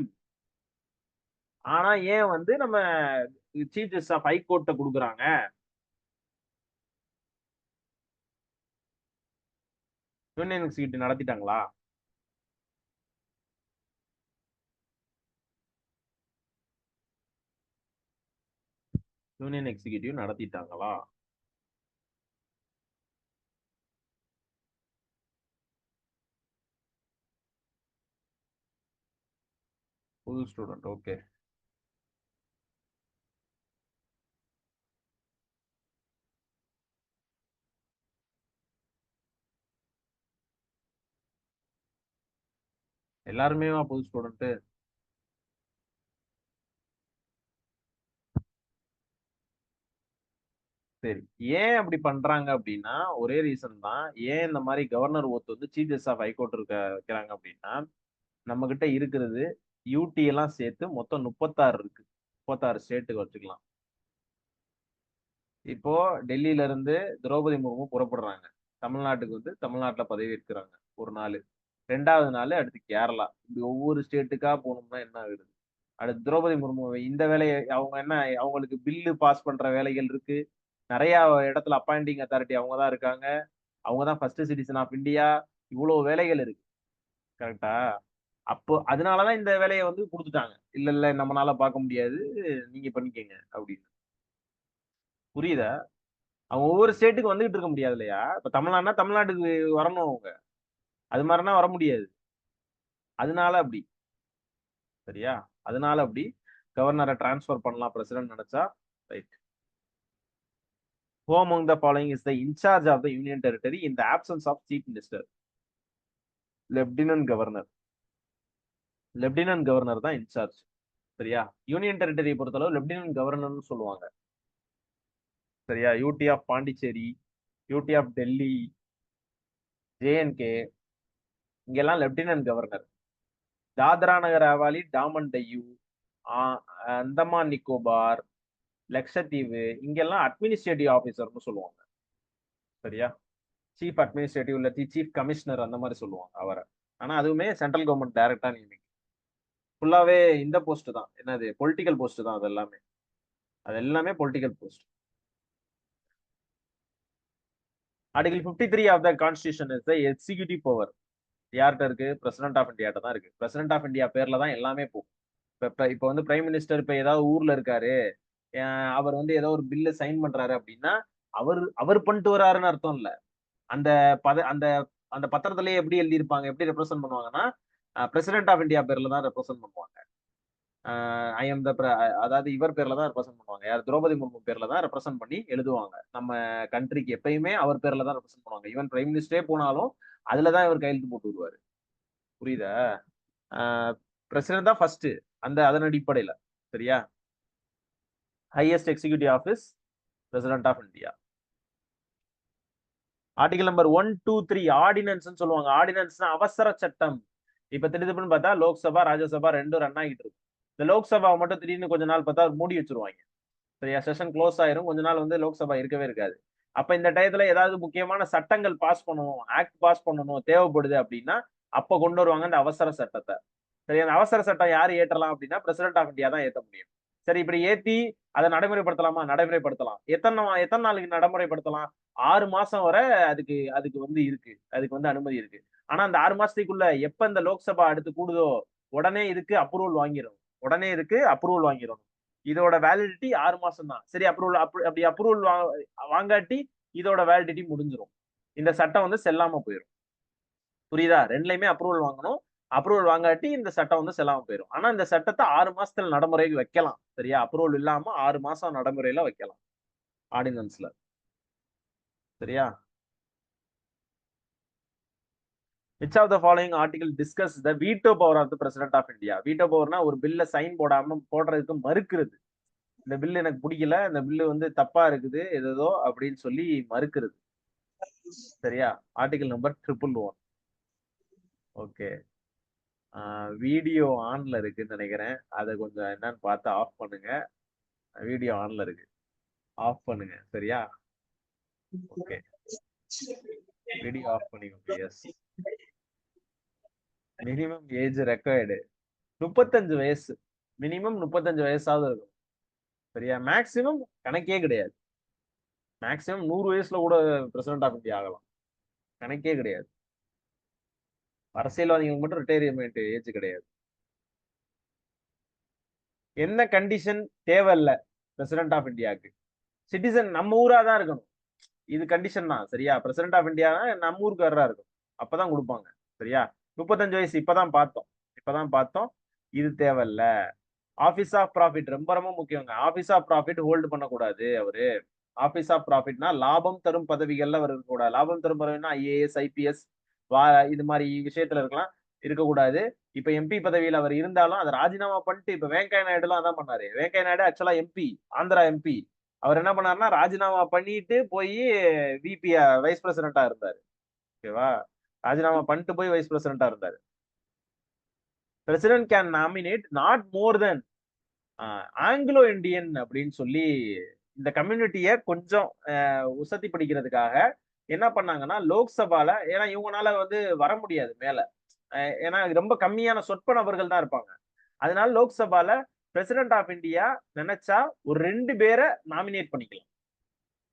ஆனா ஏன் வந்து நம்ம சீஃப் ஜஸ்டிஸ் ஆஃப் ஹைகோர்ட்ட குடுக்குறாங்க? யூனியன் எக்ஸிக்யூட்டிவ் நடத்திட்டாங்களா? யூனியன் எக்ஸிக்யூட்டிவ் நடத்திட்டாங்களா? புது ஸ்டூடெண்ட். ஓகே. எல்லாருமே புது ஸ்டூடெண்ட். சரி, ஏன் அப்படி பண்றாங்க அப்படின்னா ஒரே ரீசன் தான். ஏன் இந்த மாதிரி கவர்னர் ஓத் வந்து சீஃப் ஜஸ்டிஸ் ஆஃப் ஹைகோர்ட் வைக்கிறாங்க அப்படின்னா, நம்ம கிட்ட இருக்கிறது யூடி எல்லாம் சேர்த்து மொத்தம் 36 இருக்கு. 36 ஸ்டேட்டுக்கு வச்சுக்கலாம். இப்போ டெல்லியில இருந்து திரௌபதி முர்மு புறப்படுறாங்க. தமிழ்நாட்டுக்கு வந்து தமிழ்நாட்டுல பதவி ஏற்கிறாங்க ஒரு நாள். 2வது நாள் அடுத்து கேரளா. இப்படி ஒவ்வொரு ஸ்டேட்டுக்கா போனோம்னா என்ன ஆகுது? அடுத்து திரௌபதி முர்மு இந்த வேலையை அவங்க என்ன அவங்களுக்கு பில்லு பாஸ் பண்ற வேலைகள் இருக்கு. நிறைய இடத்துல அப்பாயிண்டிங் அத்தாரிட்டி அவங்க தான் இருக்காங்க. அவங்க தான் ஃபர்ஸ்ட் சிட்டிசன் ஆஃப் இந்தியா. இவ்வளவு வேலைகள் இருக்கு. கரெக்டா? அப்போ அதனாலதான் இந்த வேலையை வந்து கொடுத்துட்டாங்க. இல்ல இல்ல நம்மளால பார்க்க முடியாது, நீங்க பண்ணிக்கங்க அப்படின்னு. புரியுதா? அவங்க ஒவ்வொரு ஸ்டேட்டுக்கு வந்துகிட்டு இருக்க முடியாது இல்லையா? இப்ப தமிழ்நாடுனா தமிழ்நாட்டுக்கு வரணும் அவங்க. அது மாதிரினா வர முடியாது. அதனால அப்படி. சரியா? அதனால அப்படி கவர்னரை டிரான்ஸ்பர் பண்ணலாம் பிரசிடென்ட் நினைச்சா. Right. Who among the following is the in charge of the union territory in the absence of chief minister? Lieutenant governor. Lieutenant governor தான் இன்சார்ஜ். சரியா? யூனியன் டெரிட்டரியை பொறுத்தளவு லெப்டினன்ட் கவர்னர்னு சொல்லுவாங்க. சரியா? UT of Pondicherry, UT of Delhi, J and K, இங்கெல்லாம் lieutenant governor. Dadra Nagar Haveli, Daman Diu, Andaman Nicobar, Lakshadweep, இங்கெல்லாம் administrative ஆபீசர்னு சொல்லுவாங்க. சரியா? சீஃப் அட்மினிஸ்ட்ரேட்டிவ் இல்லாட்டி சீஃப் கமிஷனர் அந்த மாதிரி சொல்லுவாங்க அவரை. ஆனா அதுவுமே சென்ட்ரல் கவர்மெண்ட் டைரக்டா நியமிக்கும். ஃபுல்லாவே இந்த போஸ்ட் தான். என்னது? பொலிட்டிக்கல் போஸ்ட் தான். அது எல்லாமே political post. Article 53 of the constitution is the executive power. யார்கிட்ட இருக்கு? பிரசிடென்ட் ஆஃப் இந்தியாட்ட தான் இருக்கு. பிரசிடென்ட் ஆஃப் இந்தியா பேர்ல தான் எல்லாமே போகும். இப்ப வந்து பிரைம் மினிஸ்டர் இப்ப ஏதாவது ஊர்ல இருக்காரு, அவர் வந்து ஏதோ ஒரு பில்ல சைன் பண்றாரு அப்படின்னா அவர் அவர் பண்ணிட்டு வராருன்னு அர்த்தம் இல்ல. அந்த அந்த அந்த பத்திரத்திலேயே எப்படி எழுதியிருப்பாங்க, எப்படி ரெப்ரசென்ட் பண்ணுவாங்கன்னா, பிரசிடென்ட் ஆஃப் இந்தியா பேர்ல தான் ரெப்ரசென்ட் பண்ணுவாங்க. ஐ எம் த அதாவது இவர் பேர்ல தான் ரெப்ரசென்ட் பண்ணுவாங்க. யார்? திரௌபதி முர்மு பேர்ல தான் ரெப்ரசென்ட் பண்ணி எழுதுவாங்க. நம்ம கண்ட்ரிக்கு எப்பயுமே அவர் பேர்ல தான் ரெப்ரசென்ட் பண்ணுவாங்க. ஈவன் பிரைம் மினிஸ்டரே போனாலும் அதுலதான் இவர் கையெழுத்து போட்டு வருவாரு. புரியுதா? பிரசிடென்ட் தான் ஃபர்ஸ்ட். அதன் அடிப்படையில. சரியா? Highest executive office president of India. Article number 1, 2, 3 ordinance சொல்லுவாங்க. ஆர்டினன்ஸ் அவசர சட்டம். இப்ப திடீர்னு பார்த்தா லோக்சபா ராஜ்யசபா ரெண்டும் ரன் ஆகிட்டு இருக்கு. இந்த லோக்சபா மட்டும் திடீர்னு கொஞ்ச நாள் பார்த்தா மூடி வச்சிருவாங்க. சரியா? செஷன் க்ளோஸ் ஆயிரும். கொஞ்ச நாள் வந்து லோக்சபா இருக்கவே இருக்காது. அப்ப இந்த டயத்துல ஏதாவது முக்கியமான சட்டங்கள் பாஸ் பண்ணணும், ஆக்ட் பாஸ் பண்ணணும் தேவைப்படுது அப்படின்னா அப்ப கொண்டு வருவாங்க இந்த அவசர சட்டத்தை. சரி, அந்த அவசர சட்டம் யாரு ஏற்றலாம் அப்படின்னா பிரசிடென்ட் ஆஃப் இந்தியா தான் ஏற்ற முடியும். சரி, இப்படி ஏத்தி அதை நடைமுறைப்படுத்தலாமா? நடைமுறைப்படுத்தலாம். எத்தனை நாளுக்கு நடைமுறைப்படுத்தலாம்? 6 மாசம் வரை அதுக்கு அதுக்கு வந்து இருக்கு. அதுக்கு வந்து அனுமதி இருக்கு. ஆனா அந்த 6 மாசத்துக்குள்ள எப்ப இந்த லோக்சபா அடுத்து கூடுதோ உடனே இதுக்கு அப்ரூவல் வாங்கிடும். இதோட வேலிடிட்டி 6 மாசம் தான். சரி, அப்படி அப்ரூவல் வாங்காட்டி இதோட வேலிடிட்டி முடிஞ்சிடும். இந்த சட்டம் வந்து செல்லாம போயிடும். புரியுதா? ரெண்டுலயுமே அப்ரூவல் வாங்கணும். அப்ரூவல் வாங்காட்டி இந்த சட்டம் வந்து செல்லாம போயிடும். ஆனா இந்த சட்டத்தை 6 மாசத்துல நடைமுறைக்கு வைக்கலாம். சரியா? அப்ரூவல் இல்லாம 6 மாசம் நடைமுறையில வைக்கலாம் ஆர்டினன்ஸ்ல. சரியா? which of the following article discuss the veto power of the president of India? veto powerனா ஒரு பில்ல சைன் போடுறதுக்கு மறுக்கிறது. இந்த பில் எனக்கு பிடிக்கல, இந்த பில்லு வந்து தப்பா இருக்குது ஏதோ அப்படின்னு சொல்லி மறுக்கிறது. சரியா? Article number 111. ஓகே. வீடியோ ஆன்ல இருக்குன்னு நினைக்கிறேன். அதை கொஞ்சம் என்னன்னு பார்த்து ஆஃப் பண்ணுங்க. வீடியோ ஆன்ல இருக்கு, ஆஃப் பண்ணுங்க. சரியா? ஓகே, வீடியோ ஆஃப் பண்ணிக்கோங்க. எஸ். மினிமம் ஏஜ் ரெக்கார்டு 35 வயசு. மினிமம் 35 வயசாவது இருக்கும். சரியா? மேக்சிமம் கணக்கே கிடையாது. மேக்சிமம் 100 வயசுல கூட பிரசிடென்ட் ஆஃப் இந்தியா ஆகலாம். கணக்கே கிடையாது. அரசியல்வாதிகளுக்கு மட்டும் ரிட்டையர்மெண்ட் ஏஜ் கிடையாது. என்ன கண்டிஷன் தேவையில்ல பிரசிடென்ட் ஆஃப் இந்தியாவுக்கு? சிட்டிசன் நம்ம ஊரா தான் இருக்கணும். இது கண்டிஷன் தான். சரியா? பிரசிடென்ட் ஆஃப் இந்தியா நம்ம ஊருக்காரரா இருக்கும். அப்பதான் கொடுப்பாங்க. சரியா? 35 வயசு இப்பதான் பார்த்தோம். இது தேவையில்ல. ஆபீஸ் ஆஃப் ப்ராஃபிட் ரொம்ப ரொம்ப முக்கியங்க. ஆபீஸ் ஆஃப் ப்ராஃபிட் ஹோல்டு பண்ணக்கூடாது அவரு. ஆபீஸ் ஆஃப் ப்ராஃபிட்னா லாபம் தரும் பதவிகள்ல அவர் இருக்கக்கூடாது. லாபம் தரும் பதவினா ஐஏஎஸ், ஐபிஎஸ் இது மாதிரி விஷயத்துல இருக்கலாம். இருக்கக்கூடாது. இப்ப எம்பி பதவியில் அவர் இருந்தாலும் அதை ராஜினாமா பண்ணிட்டு இப்ப வெங்கையா நாயுடு எல்லாம் அதான் பண்ணாரு. வெங்கையா நாயுடு ஆக்சுவலா எம்பி, ஆந்திரா எம்பி. அவர் என்ன பண்ணாருன்னா ராஜினாமா பண்ணிட்டு போய் விபி வைஸ் பிரசிடென்டா இருந்தாரு. ஓகேவா? ராஜினாமா பண்ணிட்டு போய் வைஸ் பிரசிடென்டா இருந்தாரு. President can nominate not more then Anglo Indian அப்படின்னு சொல்லி இந்த கம்யூனிட்டிய கொஞ்சம் உசத்தி பிடிக்கிறதுக்காக என்ன பண்ணாங்கன்னா லோக்சபால, ஏன்னா இவங்கனால வந்து வர முடியாது மேல, ஏன்னா ரொம்ப கம்மியான சொற்ப நபர்கள் தான் இருப்பாங்க. அதனால லோக்சபால பிரசிடென்ட் ஆஃப் இந்தியா நினைச்சா ஒரு 2 பேரை நாமினேட் பண்ணிக்கலாம்.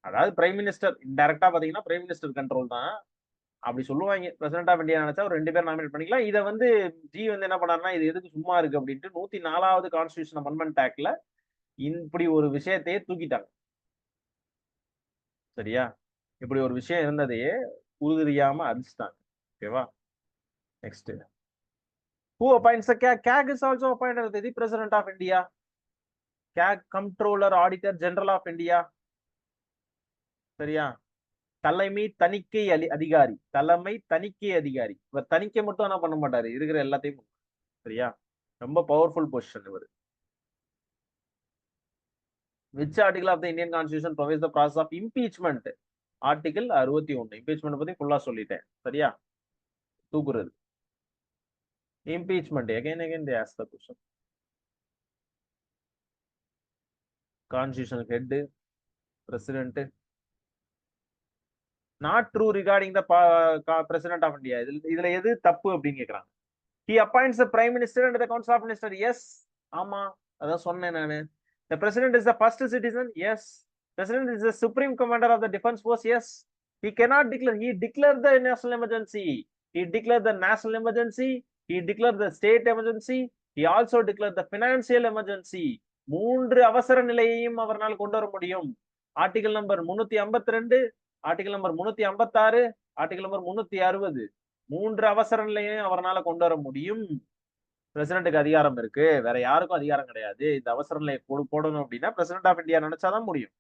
அதாவது பிரைம் மினிஸ்டர் இன்டைரக்டா பாத்தீங்கன்னா பிரைம் மினிஸ்டர் கண்ட்ரோல் தான். அப்படி சொல்லுவாங்க. பிரசிடென்ட் ஆஃப் இந்தியா நினைச்சா ஒரு 2 பேர் நாமினேட் பண்ணிக்கலாம். இதை வந்து ஜி வந்து என்ன பண்ணாருன்னா இது எதுக்கு சும்மா இருக்கு அப்படின்ட்டு 104வது கான்ஸ்டிடியூஷன் அமெண்ட்மெண்ட் ஆக்ட்ல இப்படி ஒரு விஷயத்தையே தூக்கிட்டாங்க. சரியா? இப்படி ஒரு விஷயம் இருந்ததையே உறுதியாம அடிச்சுட்டாங்க. ஓகேவா? Next. Who appoints the CAG? CAG is also appointed as the President of India. CAG Comptroller Auditor General of India. சரியா? தலைமை தணிக்கை அதிகாரி. தலைமை தணிக்கை அதிகாரி. இவர் தணிக்கை மட்டும் என்ன பண்ண மாட்டாரு, இருக்கிற எல்லாத்தையும். சரியா? ரொம்ப பவர்ஃபுல் பொசிஷன் இவர். Which article of the Indian Constitution provides the process of impeachment? Article 61. Impeachment பத்தி ஃபுல்லா சொல்லிட்டேன். சரியா? தூக்குறது. Impeachment. Again they ask the question. Constitutional head, president. Not true regarding the president of India. இதுல எது தப்பு அப்படின்னு கேக்குறாங்க. He appoints the prime minister and the council of minister. Yes. ஆமா, அதான் சொன்னேன் நானு. The president is the first citizen. Yes. President is the supreme commander of the defense force. Yes. He cannot declare. He declared the national emergency. He declared the national emergency. He declared the state emergency. He also declared the financial emergency. 3 அவசர நிலையையும் அவரால் கொண்டு வர முடியும். Article number 352, article number 356, article number 360. 3 அவசர நிலையையும் அவரால் கொண்டு வர முடியும். பிரசிடென்ட்டுக்கு அதிகாரம் இருக்கு, வேற யாருக்கும் அதிகாரம் கிடையாது. இந்த அவசர நிலையை போடணும் அப்படின்னா பிரசிடென்ட் ஆஃப் இந்தியா நினைச்சாதான் முடியும்.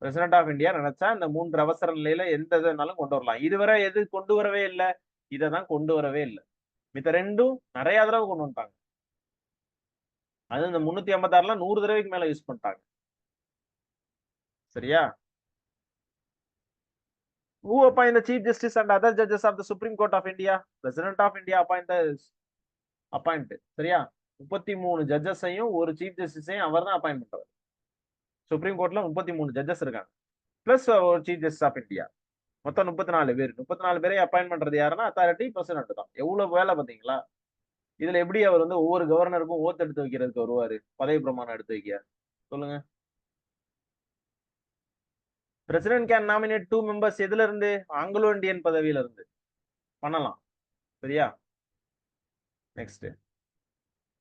பிரசிடென்ட் ஆஃப் இந்தியா நினைச்சா இந்த 3 அவசர நிலையில எந்த இதுனாலும் கொண்டு வரலாம். இதுவரை எது கொண்டு வரவே இல்லை, இதைதான் கொண்டு வரவே இல்லை. மித்த 2ம் நிறைய தடவை கொண்டு வந்துட்டாங்க. அது இந்த 356ல 100 தடவைக்கு மேல யூஸ் பண்ணிட்டாங்க. சரியா? Who appoint the chief justice and other judges of the Supreme Court of India? President of India appoint. சரியா? 33 ஜட்ஜஸையும் ஒரு சீஃப் ஜஸ்டிஸையும் அவர் தான் அப்பாயிண்ட் பண்றாரு. சுப்ரீம் கோர்ட்ல 33 ஜட்ஜஸ் இருக்காங்க, பிளஸ் ஒரு சீஃப் ஜஸ்டிஸ் ஆஃப் இந்தியா. மொத்தம் 34 பேர். 34 பேரை அப்பாயிண்ட் பண்றது யாருன்னா அத்தாரிட்டி பிரசிடென்ட் தான். எவ்வளவு வேலை பாத்தீங்களா? இதுல எப்படி அவர் வந்து ஒவ்வொரு கவர்னருக்கும் ஓத்து எடுத்து வைக்கிறதுக்கு வருவாரு, பதவி பிரமாணம் எடுத்து வைக்க? சொல்லுங்க. President can nominate 2 members. எதுல இருந்து? ஆங்கிலோ இந்தியன் பதவியில இருந்து பண்ணலாம். சரியா? Next.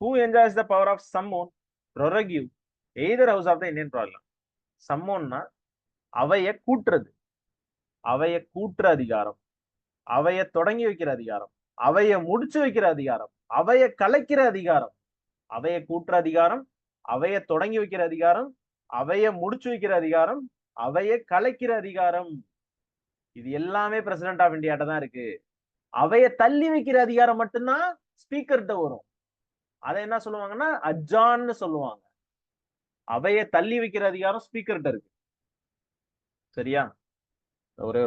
Who enjoys the power of summon, prorogue, either house of the Indian Parliament? சம்மோன்னா அவைய கூட்டுறது, அவைய கூட்டுற அதிகாரம், அவைய தொடங்கி வைக்கிற அதிகாரம், அவைய முடிச்சு வைக்கிற அதிகாரம், அவைய கலைக்கிற அதிகாரம். அவைய கூட்டுற அதிகாரம், அவைய தொடங்கி வைக்கிற அதிகாரம், அவைய முடிச்சு வைக்கிற அதிகாரம், அவைய கலைக்கிற அதிகாரம். இது எல்லாமே பிரசிடென்ட் ஆஃப் இந்தியாட்ட தான் இருக்கு. அவைய தள்ளி வைக்கிற அதிகாரம் மட்டும்தான் ஸ்பீக்கர்கிட்ட வரும். அதை என்ன சொல்லுவாங்கன்னா அட்ஜான்னு சொல்லுவாங்க. அவைய தள்ளி வைக்கிற அதிகாரம் ஸ்பீக்கர்கிட்ட இருக்கு. சரியா? ஒரே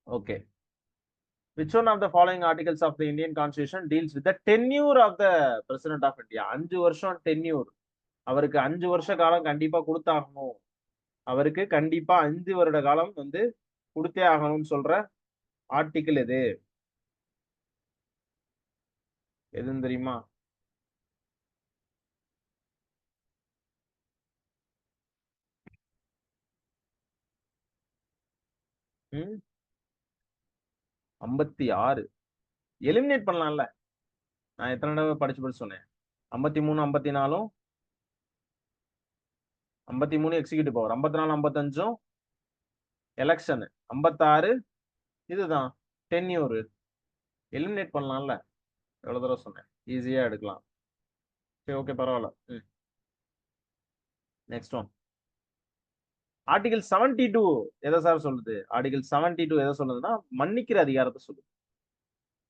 okay. which one of the following articles of the Indian Constitution deals with the tenure of the President of India? 5 வருஷம் tenure. அவருக்கு 5 வருஷ காலம் கண்டிப்பா கொடுத்தாகணும். அவருக்கு கண்டிப்பா 5 வருட காலம் வந்து கொடுத்தே ஆகணும்னு சொல்ற ஆர்டிகிள் எது? எதுன்னு தெரியுமா? ம் 56. எலிமினேட் பண்ணலாம்ல. நான் எத்தனை தடவை படிச்சு சொன்னேன்? 53 54 53 எக்ஸிக்யூட்டிவ் பவர், 54 55 எலெக்ஷன், 56 இதுதான் டென்யூர். எலிமினேட் பண்ணலாம்ல. எவ்வளவு தடவை சொன்னேன்? ஈஸியா எடுக்கலாம். சரி, ஓகே, பரவாயில்ல. Next one. ஆர்டிகல் 72 எதை சார் சொல்லுது? ஆர்டிகல் 72 எதை சொல்லுதுன்னா மன்னிக்கிற அதிகாரத்தை சொல்லுது.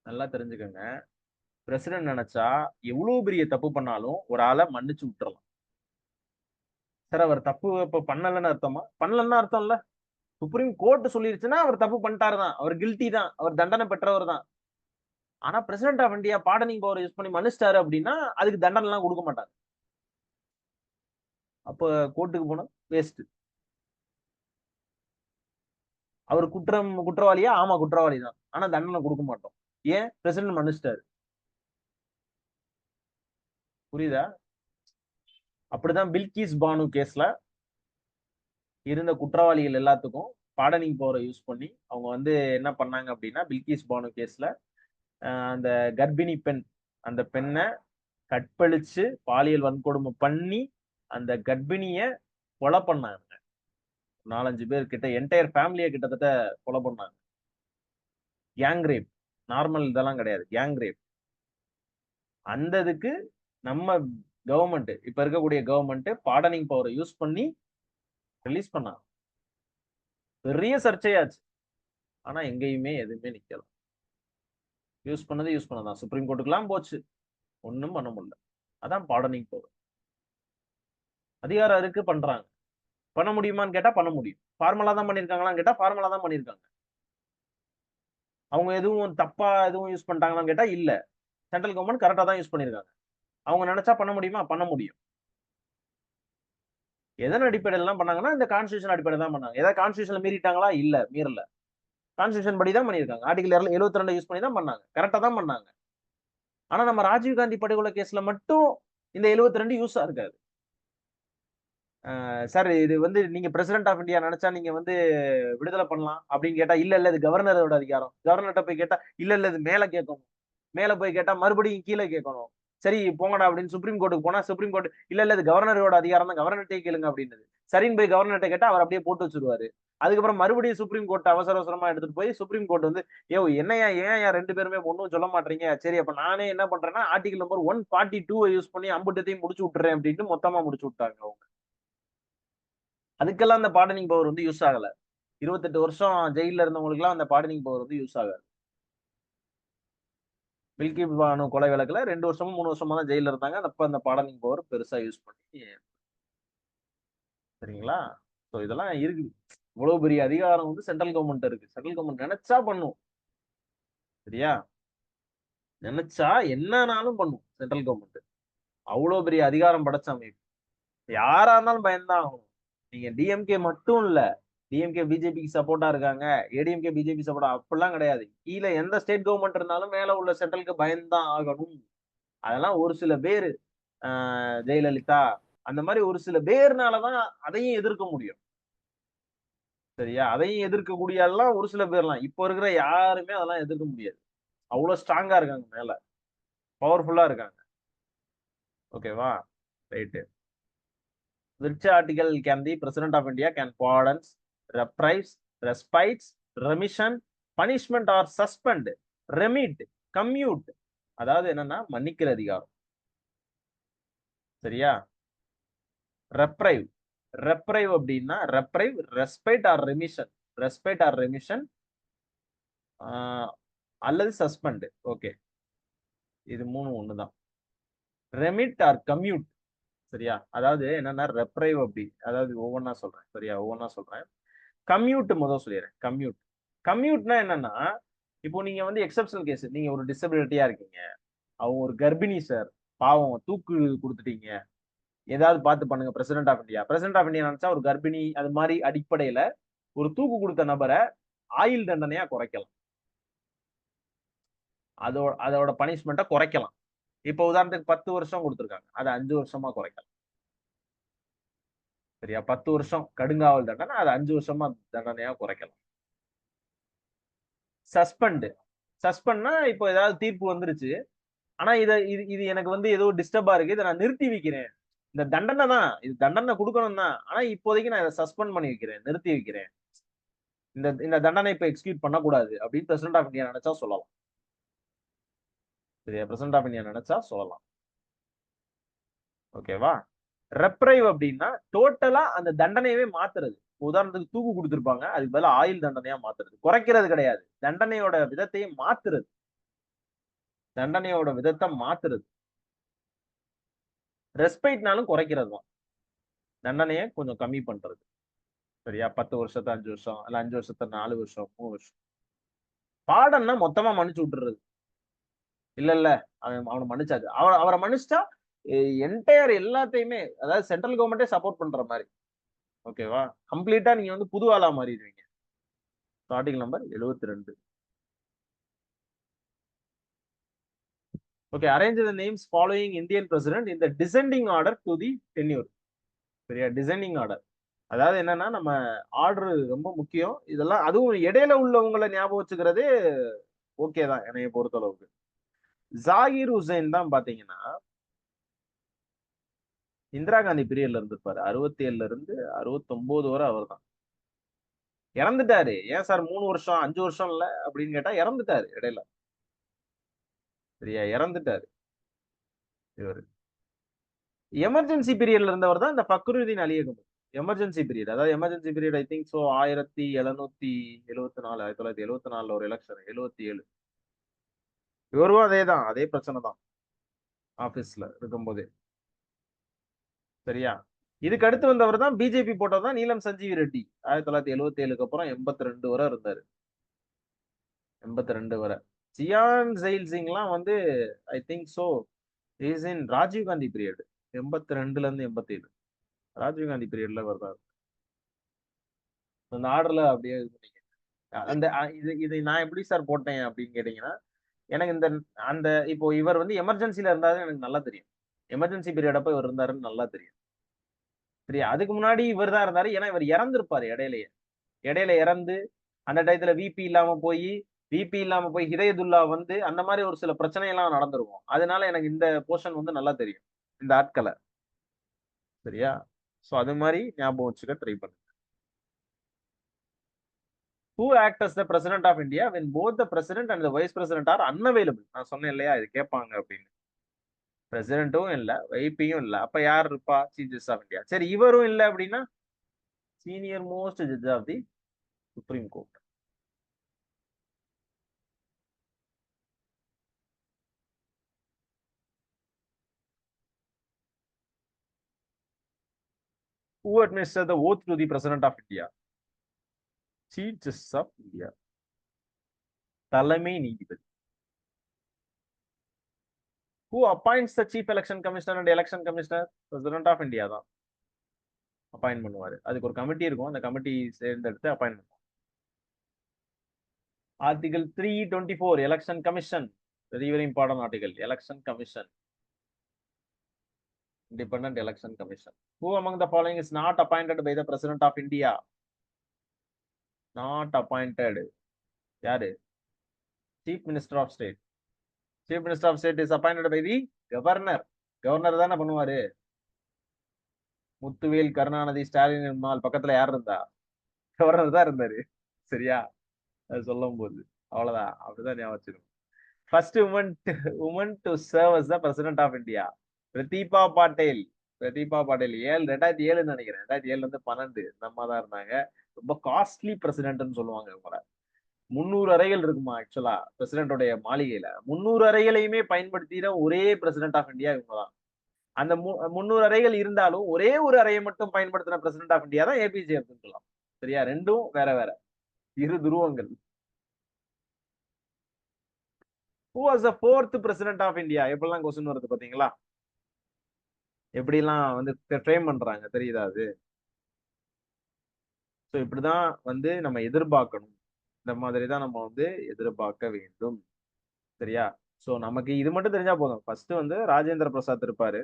நல்லா தெரிஞ்சுக்கோங்க. பிரசிடென்ட் நினைச்சா எவ்வளவு பெரிய தப்பு பண்ணாலும் ஒரு ஆளை மன்னிச்சு விட்டுறலாம். சார் அவர் தப்பு இப்ப பண்ணலன்னு அர்த்தமா? பண்ணலன்னா அர்த்தம் இல்ல. சுப்ரீம் கோர்ட் சொல்லிருச்சுன்னா அவர் தப்பு பண்ணிட்டாரு தான், அவர் கில்ட்டி தான், அவர் தண்டனை பெற்றவர் தான். ஆனா president of India pardoning power use பண்ணி மன்னிச்சிட்டாரு அப்படின்னா அதுக்கு தண்டனை எல்லாம் கொடுக்க மாட்டாங்க. அப்ப கோர்ட்டுக்கு போனா வேஸ்ட். அவர் குற்றவாளியா? ஆமா, குற்றவாளி தான். ஆனா தண்டனை கொடுக்க மாட்டோம். ஏன்? பிரசிடென்ட் மன்னிச்சிட்டாரு. புரியுதா? அப்படிதான் பில்கிஸ் பானு கேஸ்ல இருந்த குற்றவாளிகள் எல்லாத்துக்கும் பார்டனிங் பவரை யூஸ் பண்ணி அவங்க வந்து என்ன பண்ணாங்க அப்படின்னா, பில்கிஸ் பானு கேஸ்ல அந்த கர்ப்பிணி பெண், அந்த பெண்ணை கற்பழிச்சு பாலியல் வன்கொடுமை பண்ணி அந்த கர்ப்பிணிய கொலை பண்ணாங்க. 4-5 பேர் கிட்ட, என்டையர் ஃபேமிலியை கிட்டத்தட்ட கொலை பண்ணாங்க. Gang rape. நார்மல் இதெல்லாம் கிடையாது, கேங் ரேப். அந்த இதுக்கு நம்ம கவர்மெண்ட், இப்ப இருக்கக்கூடிய கவர்மெண்ட் பார்டனிங் பவரை யூஸ் பண்ணி ரிலீஸ் பண்ணாங்க. பெரிய சர்ச்சையாச்சு. ஆனா எங்கேயுமே எதுவுமே நிக்கல. யூஸ் பண்ணதான். சுப்ரீம் கோர்ட்டுக்கெல்லாம் போச்சு, ஒண்ணும் பண்ண முடியல. அதான் பார்டனிங் பவர். அதிகாரம் இருக்கு, பண்றாங்க. பண்ண முடியுமான்னு கேட்டா பண்ண முடியும். ஃபார்மலா தான் பண்ணிருக்காங்களான்னு கேட்டா ஃபார்மலா தான் பண்ணிருக்காங்க. அவங்க எதுவும் தப்பா எதுவும் யூஸ் பண்ணிட்டாங்களான்னு கேட்டா இல்ல. சென்ட்ரல் கவர்மெண்ட் கரெக்டா தான் யூஸ் பண்ணிருக்காங்க. அவங்க நினைச்சா பண்ண முடியுமா? பண்ண முடியும். எதன் அடிப்படையில பண்ணாங்கன்னா இந்த கான்ஸ்டியூஷன் அடிப்படையில் தான் பண்ணாங்க. ஏதாவது கான்ஸ்டியூஷன்ல மீறிட்டாங்களா? இல்ல, மீறல. கான்ஸ்டியூஷன் படி தான் பண்ணிருக்காங்க. ஆர்டிகல் 72 யூஸ் பண்ணி தான் பண்ணாங்க. கரெக்டா தான் பண்ணாங்க. ஆனா நம்ம ராஜீவ் காந்தி படுகொலை கேஸ்ல மட்டும் இந்த 72 யூஸா இருக்காது. சார் இது வந்து நீங்க பிரசிடென்ட் ஆஃப் இந்தியா நினைச்சா நீங்க வந்து விடுதலை பண்ணலாம் அப்படின்னு கேட்டா இல்ல, இது கவர்னரோட அதிகாரம். கவர்னர்கிட்ட போய் கேட்டா இல்ல, இது மேல கேட்கணும். மேல போய் கேட்டா மறுபடியும் கீழே கேட்கணும். சரி போங்கடா அப்படின்னு சுப்ரீம் கோர்ட்டுக்கு போனா சுப்ரீம் கோர்ட் இல்ல, இது கவர்னரோட அதிகாரம் தான், கவர்னர்ட்டே கேளுங்க அப்படின்னு. சரின்னு போய் கவர்னர்கிட்ட கேட்டா அவர் அப்படியே போட்டு வச்சிருவாரு. அதுக்கப்புறம் மறுபடியும் சுப்ரீம் கோர்ட் அவசர அவசரமா எடுத்துட்டு போய் சுப்ரீம் கோர்ட் வந்து என்னையா ஏன் 2 பேருமே ஒன்னும் சொல்ல மாட்டீங்க? சரி அப்ப நானே என்ன பண்றேன்னா ஆர்டிகல் நம்பர் 142 யூஸ் பண்ணி அம்புட்டத்தையும் முடிச்சு விட்டுறேன் அப்படின்ட்டு மொத்தமா முடிச்சு விட்டாங்க அவங்க. அதுக்கெல்லாம் அந்த பார்டனிங் பவர் வந்து யூஸ் ஆகல. 28 வருஷம் ஜெயில இருந்தவங்களுக்கு எல்லாம் அந்த பார்டனிங் பவர் வந்து யூஸ் ஆகாது. மில்கி பானு கொலை வழக்குல 2 வருஷமும் 3 வருஷமா தான் ஜெயில இருந்தாங்க. அப்ப அந்த பார்டனிங் பவர் பெருசா யூஸ் பண்ணி. சரிங்களா? சோ இதெல்லாம் இருக்கு. இவ்வளவு பெரிய அதிகாரம் வந்து சென்ட்ரல் கவர்மெண்ட் இருக்கு. சென்ட்ரல் கவர்மெண்ட் நினைச்சா பண்ணும். சரியா? நினைச்சா என்னனாலும் பண்ணும் சென்ட்ரல் கவர்மெண்ட். அவ்வளவு பெரிய அதிகாரம் படைச்ச அமைப்பு. யாரா இருந்தாலும் பயன்தான் ஆகணும். நீங்க டிஎம்கே மட்டும் இல்ல, டிஎம்கே பிஜேபிக்கு சப்போர்ட்டா இருக்காங்க, ஏடிஎம்கே பிஜேபி சப்போர்ட்டா அப்படிலாம் கிடையாது. கீழே எந்த ஸ்டேட் கவர்மெண்ட் இருந்தாலும் மேல உள்ள சென்ட்ரலுக்கு பயன்தான் ஆகணும். அதெல்லாம் ஒரு சில பேரு, ஜெயலலிதா அந்த மாதிரி ஒரு சில பேர்னாலதான் அதையும் எதிர்க்க முடியும். சரியா? அதையும் எதிர்க்கக்கூடிய எல்லாம் ஒரு சில பேர்லாம். இப்போ இருக்கிற யாருமே அதெல்லாம் எதிர்க்க முடியாது. அவ்வளவு ஸ்ட்ராங்கா இருக்காங்க, மேல பவர்ஃபுல்லா இருக்காங்க. ஓகேவா? Right. Which article can the President of India can pardons, reprise, respites, remission, punishment or suspend, remit, commute? அதாவது என்னன்னா மன்னிக்கிற அதிகாரம். சரியா? ரெப்ரைவ். ரெப்ரைவ் அப்படின்னா reprieve, respite or remission. Respite or remission அல்லது சஸ்பெண்ட். ஓகே, இது மூணும் ஒண்ணுதான். Remit or commute. சரியா? அதாவது என்னன்னா ரெப்ரைவ் அப்படி, அதாவது ஒவ்வொன்னா சொல்றேன். சரியா? ஒவ்வொன்னா சொல்றேன். கம்யூட் முதல் சொல்லிடுறேன். கம்யூட். கம்யூட்னா என்னன்னா இப்போ நீங்க வந்து எக்ஸப்ஷனல் கேஸ், நீங்க ஒரு டிசபிலிட்டியா இருக்கீங்க, அவங்க ஒரு கர்ப்பிணி சார், பாவம் தூக்கு கொடுத்துட்டீங்க, ஏதாவது பார்த்து பண்ணுங்க. President of India, president of India நினைச்சா ஒரு கர்ப்பிணி அது மாதிரி அடிப்படையில ஒரு தூக்கு கொடுத்த நபரை ஆயுள் தண்டனையா குறைக்கலாம். அதோட பனிஷ்மெண்ட்டை குறைக்கலாம். இப்ப உதாரணத்துக்கு 10 வருஷம் கொடுத்துருக்காங்க, அதை 5 வருஷமா குறைக்கலாம். சரியா? 10 வருஷம் கடுங்காவல் தண்டனை, அதை 5 வருஷமா தண்டனையா குறைக்கலாம். சஸ்பெண்ட்னா இப்போ ஏதாவது தீர்ப்பு வந்துருச்சு, ஆனா இது எனக்கு வந்து ஏதோ டிஸ்டர்பா இருக்கு, இதை நான் நிறுத்தி வைக்கிறேன். இந்த தண்டனை தான், இது தண்டனை கொடுக்கணும் தான், ஆனா இப்போதைக்கு நான் இதை சஸ்பெண்ட் பண்ணி வைக்கிறேன், நிறுத்தி வைக்கிறேன். இந்த தண்டனை இப்ப எக்ஸிக்யூட் பண்ணக்கூடாது அப்படின்னு பிரசிடென்ட் ஆஃப் இந்தியா நினைச்சா சொல்லலாம். சரியா? பிரசிடென்ட் ஆஃப் இந்தியா நினைச்சா சொல்லலாம். ஓகேவா? ரெப்ரைவ் அப்படின்னா டோட்டலா அந்த தண்டனையவே மாத்துறது. உதாரணத்துக்கு தூக்கு கொடுத்திருப்பாங்க, அதுக்கு பதிலா ஆயுள் தண்டனையா மாத்துறது. குறைக்கிறது கிடையாது, தண்டனையோட விதத்தையே மாத்துறது. தண்டனையோட விதத்தை மாத்துறது. ரெஸ்பைட்னாலும் குறைக்கிறது தான், தண்டனையை கொஞ்சம் கம்மி பண்றது. சரியா? 10 வருஷத்தை 5 வருஷம், இல்ல 5 வருஷத்தை 4 வருஷம், 3 வருஷம். பாடம்னா மொத்தமா மன்னிச்சு விட்டுறது. இல்ல அவனை மன்னிச்சாச்சு, அவரை மன்னிச்சா என்டையர் எல்லாத்தையுமே, அதாவது சென்ட்ரல் கவர்மெண்டே சப்போர்ட் பண்ற மாதிரி. ஓகேவா? கம்ப்ளீட்டா நீங்க வந்து புது ஆளா மாறிடுவீங்க. Article number 72. Okay, arrange the names following Indian president in the descending order to the tenure. சரியா? டிசெண்டிங் ஆர்டர், அதாவது என்னன்னா நம்ம ஆர்டர் ரொம்ப முக்கியம். இதெல்லாம் அதுவும் இடையில உள்ளவங்களை ஞாபகம் வச்சுக்கிறது ஓகே தான் என்னைய பொறுத்த அளவுக்கு. ஜாகிர் ஹுசைன் தான் பாத்தீங்கன்னா இந்திரா காந்தி பீரியட்ல இருந்திருப்பாரு. 67ல இருந்து 69 வரை அவர் தான். இறந்துட்டாரு. ஏன் சார் 3 வருஷம் 5 வருஷம் இல்ல அப்படின்னு கேட்டா இறந்துட்டாரு இடையில. சரியா? இறந்துட்டாரு இவரு. எமர்ஜென்சி பீரியட்ல இருந்தவர் தான் இந்த ஃபக்ருதீன் அலி அகமது. எமர்ஜென்சி பீரியட், அதாவது எமர்ஜென்சி பீரியட் ஐ திங்க் சோ 1774, 1974 ஒரு எலெக்ஷன், 77. இவரும் அதேதான், அதே பிரச்சனை தான் ஆபீஸ்ல இருக்கும்போது. சரியா? இதுக்கு அடுத்து வந்தவர் தான் பிஜேபி போட்டவர் தான் நீலம் சஞ்சீவி ரெட்டி. 1977க்கு அப்புறம் 82 வரை இருந்தாரு. 82 வரை. சியான் ஜெயில் சிங்லாம் வந்து I think so is in Rajiv Gandhi period. 82ல இருந்து 87 ராஜீவ் காந்தி பீரியட்ல வருவார். அந்த ஆர்டர்ல அப்படியே இது பண்ணீங்க. அந்த இது நான் எப்படி சார் போட்டேன் அப்படின்னு கேட்டீங்கன்னா, எனக்கு அந்த இப்போ இவர் வந்து எமர்ஜென்சில இருந்தாரு எனக்கு நல்லா தெரியும். எமர்ஜென்சி பீரியட் அப்ப இவர் இருந்தாருன்னு நல்லா தெரியும். சரியா? அதுக்கு முன்னாடி இவர் தான் இருந்தாரு. ஏன்னா இவர் இறந்திருப்பாரு இடையிலேயே. இடையில இறந்து அந்த டயத்துல விபி இல்லாம போய் ஹிதயதுல்லா வந்து அந்த மாதிரி ஒரு சில பிரச்சனை எல்லாம் நடந்திருக்கும். அதனால எனக்கு இந்த போர்ஷன் வந்து நல்லா தெரியும், இந்த ஆட்களை. சரியா? சோ அது மாதிரி ஞாபகம் வச்சுக்க ட்ரை பண்ணுங்க. Who act as the president of India when both the president and the vice president are unavailable? நான் சொன்னேன் இல்லையா, இது கேட்பாங்க அப்படின்னு. பிரசிடென்ட்டும் இல்ல, வைபியும் இல்ல, அப்ப யார் இருப்பா? Chief justice of India. சரி, இவரும் இல்ல அப்படின்னா senior most judge of the supreme court. Who administers the oath to the president of India? Chief justice of India, தலைமை நீதிபதி. Who appoints the chief election commissioner and election commissioner? President of India தான் appoint பண்ணுவாரு. அதுக்கு ஒரு committee இருக்கும், அந்த committee சேர்ந்தெடுத்து appoint பண்ணுவாங்க. Article 324 election commission, very very important article. Election commission, independent election commission. Who among the following is not appointed by the president of India? Not appointed. யாரு? chief minister of state. chief minister of state is appointed by the governor. Governor தானே பண்ணுவாரு. முத்துவேல் கருணாநிதி ஸ்டாலின் பக்கத்துல யார் இருந்தா? Governor தான் இருந்தாரு. சரியா? அது சொல்லும் போது அவ்வளவுதான், அப்படிதான் ஞாபகம் வச்சுக்கணும். First woman to serve as the president of India, Pratibha Patil. 2007 நினைக்கிறேன். 2007 இருந்து 12 நம்ம தான் இருந்தாங்க. ரொம்ப காஸ்ட்லி பிரசிடென்ட்னு சொல்லுவாங்க இவங்கள. 300 அறைகள் இருக்குமா ஆக்சுவலா பிரசிடென்டோடைய மாளிகையில. 300 அறைகளையுமே பயன்படுத்தின ஒரே பிரசிடென்ட் ஆஃப் இந்தியா இவங்க தான். அந்த 300 அறைகள் இருந்தாலும் ஒரே ஒரு அறையை மட்டும் பயன்படுத்தின பிரசிடென்ட் ஆஃப் இந்தியா தான் ஏபிஜே அப்துல் கலாம். சரியா? ரெண்டும் வேற வேற, இரு துருவங்கள். Who was the fourth president of India? எப்படிலாம் கொஸ்டின் வருது பாத்தீங்களா? எப்படிலாம் வந்து ஃப்ரேம் பண்றாங்க தெரியுதா அது? ஸோ இப்படிதான் வந்து நம்ம எதிர்பார்க்கணும். இந்த மாதிரி தான் நம்ம வந்து எதிர்பார்க்க வேண்டும். சரியா? சோ நமக்கு இது மட்டும் தெரிஞ்சா போதும். ஃபர்ஸ்ட் வந்து ராஜேந்திர பிரசாத் இருப்பாரு.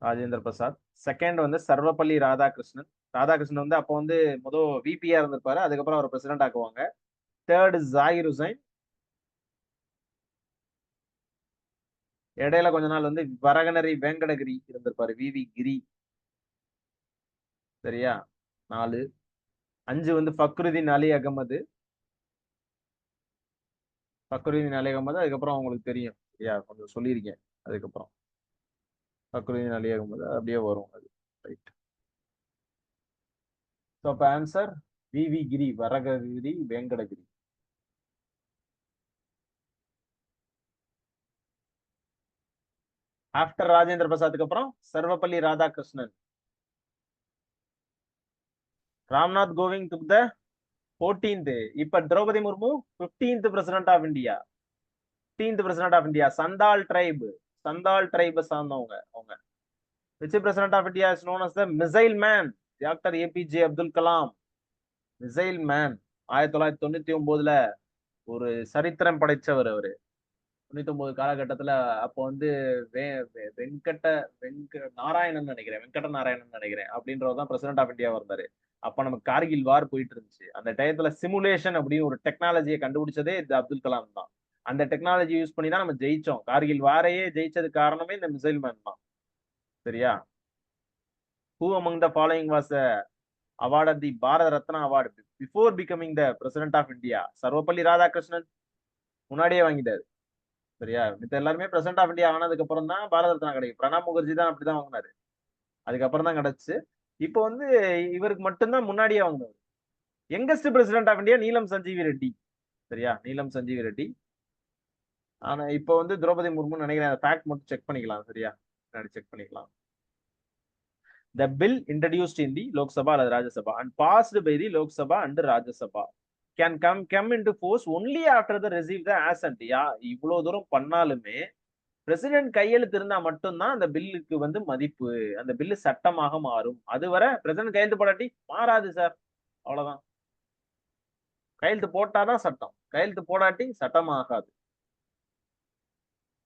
ராஜேந்திர பிரசாத். செகண்ட் வந்து சர்வப்பள்ளி ராதாகிருஷ்ணன். ராதாகிருஷ்ணன் வந்து அப்போ வந்து விபியா இருந்திருப்பாரு. அதுக்கப்புறம் அவர் பிரசிடென்ட் ஆக்குவாங்க. தேர்ட் ஜாகிர் ஹுசைன். இடையில கொஞ்ச நாள் வந்து வரகனரி வெங்கடகிரி இருந்திருப்பாரு. விவி கிரி. சரியா? 4. 5 வந்து ஃபக்ருதீன் அலி அகமது. ஃபக்ருதீன் அலி அகமது அதுக்கப்புறம் உங்களுக்கு தெரியும். சரியா? கொஞ்சம் சொல்லியிருக்கேன். அதுக்கப்புறம் ஃபக்ருதீன் அலி அகமது அப்படியே வரும் அது. ரைட். ஸோ அப்ப answer V V Giri, Varahagiri Venkatagiri. After Rajendra பிரசாத்துக்கு அப்புறம் Sarvepalli Radhakrishnan. Ramnath Kovind took the 14th. இப்ப Draupadi Murmu 15th president of India. 15th president of India. Santhal tribe. Santhal tribe சார்ந்தவங்க அவங்க. Which president of India is known as the missile man? Doctor APJ Abdul Kalam. Missile man. 1999ல ஒரு சரித்திரம் படைச்சவர் அவரு. 99 காலகட்டத்துல அப்போ வந்து வெங்கட நாராயணன் நினைக்கிறேன், வெங்கட நாராயணன் நினைக்கிறேன் அப்படின்றவர் தான் பிரசிடென்ட் ஆஃப் இந்தியா இருந்தாரு. அப்ப நமக்கு கார்கில் வார் போயிட்டு இருந்துச்சு. அந்த டயத்துல சிமுலேஷன் அப்படின்னு ஒரு டெக்னாலஜியை கண்டுபிடிச்சதே இந்த அப்துல் கலாம் தான். அந்த டெக்னாலஜி யூஸ் பண்ணி தான் நம்ம ஜெயிச்சோம். கார்கில் வாரையே ஜெயிச்சது காரணமே இந்த மிசைல் மேன் தான். சரியா? Who among the following was awarded the Bharat Ratna award before becoming the president of India? Sarvepalli Radhakrishnan முன்னாடியே வாங்கிட்டாரு. சரியா? மித்த எல்லாருமே பிரசிடென்ட் ஆஃப் இந்தியா ஆனதுக்கு அப்புறம் தான் பாரத ரத்னா கிடைக்கும். பிரணாப் முகர்ஜி தான் அப்படிதான் வாங்கினாரு. அதுக்கப்புறம் தான் கிடைச்சு. இப்போ வந்து இவருக்கு மட்டும்தான் முன்னாடியே வாங்கினவர். யங்கஸ்ட் பிரசிடென்ட் ஆஃப் இந்தியா நீலம் சஞ்சீவி ரெட்டி. சரியா? நீலம் சஞ்சீவி ரெட்டி. ஆனா இப்போ வந்து திரௌபதி முர்மு நினைக்கிறேன். ஃபேக்ட் மட்டும் செக் பண்ணிக்கலாம். சரியா? முன்னாடி செக் பண்ணிக்கலாம். The bill introduced in the Lok Sabha or Rajya Sabha and passed by the Lok Sabha and Rajya Sabha can come into force only after the receive the assent. யா இவ்வளவு தூரம் பண்ணாலுமே president கையெழுத்து இருந்தா மட்டும்தான் அந்த பில்லுக்கு வந்து மதிப்பு. அந்த பில்லு சட்டமாக மாறும். அதுவரை பிரசிடென்ட் கையெழுத்து போடாட்டி மாறாது சார். அவ்வளவுதான். கையெழுத்து போட்டாதான் சட்டம். கையெழுத்து போடாட்டி சட்டமாகாது.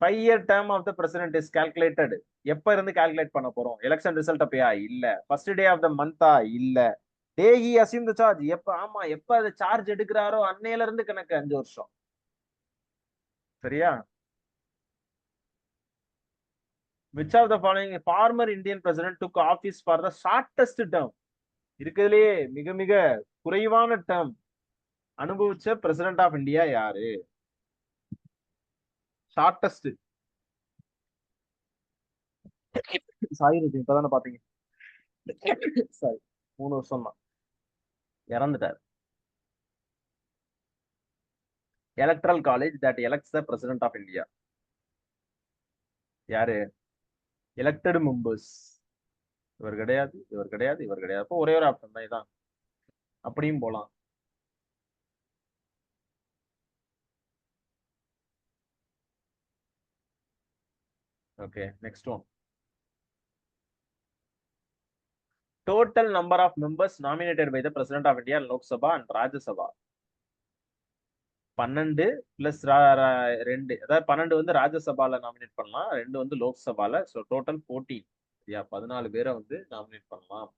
5-year term of the president is calculated. எப்ப இருந்து கால்குலேட் பண்ண போறோம்? எலெக்ஷன் ரிசல்ட் அப்பயா? இல்ல. ஃபர்ஸ்ட் டே ஆஃப் த மந்தா? இல்ல. Day he assume the charge. எப்ப? ஆமா, எப்ப அது சார்ஜ் எடுக்கிறாரோ அன்னையில இருந்து கணக்கு 5 வருஷம். சரியா? which of the following former Indian president took office for the shortest term? இருக்கிறதுலயே மிக மிக குறைவான டேர்ம் அனுபவிச்ச பிரசிடென்ட் ஆஃப் இந்தியா யாரு? ஷார்டஸ்ட். சாரி இப்பதானே பாத்தீங்க. சாரி, 3 வருஷம் தான். இறந்துட்டார். Electoral college that elects the president of India. யாரு? Elected members. இவர் கிடையாது, இவர் கிடையாது, இவர் கிடையாது. அப்போ ஒரே ஒரு ஆப்ஷன் தான் இதான். அப்படியும் போலாம். Okay, next one. Total number of members nominated by the President of India, Lok Sabha and Rajya Sabha. 12 plus 2. அதாவது 12 வந்து ராஜ்யசபால நாமினேட் பண்ணலாம், 2 வந்து லோக்சபால. So total 14. சரியா? 14 பேரை வந்து நாமினேட் பண்ணலாம்.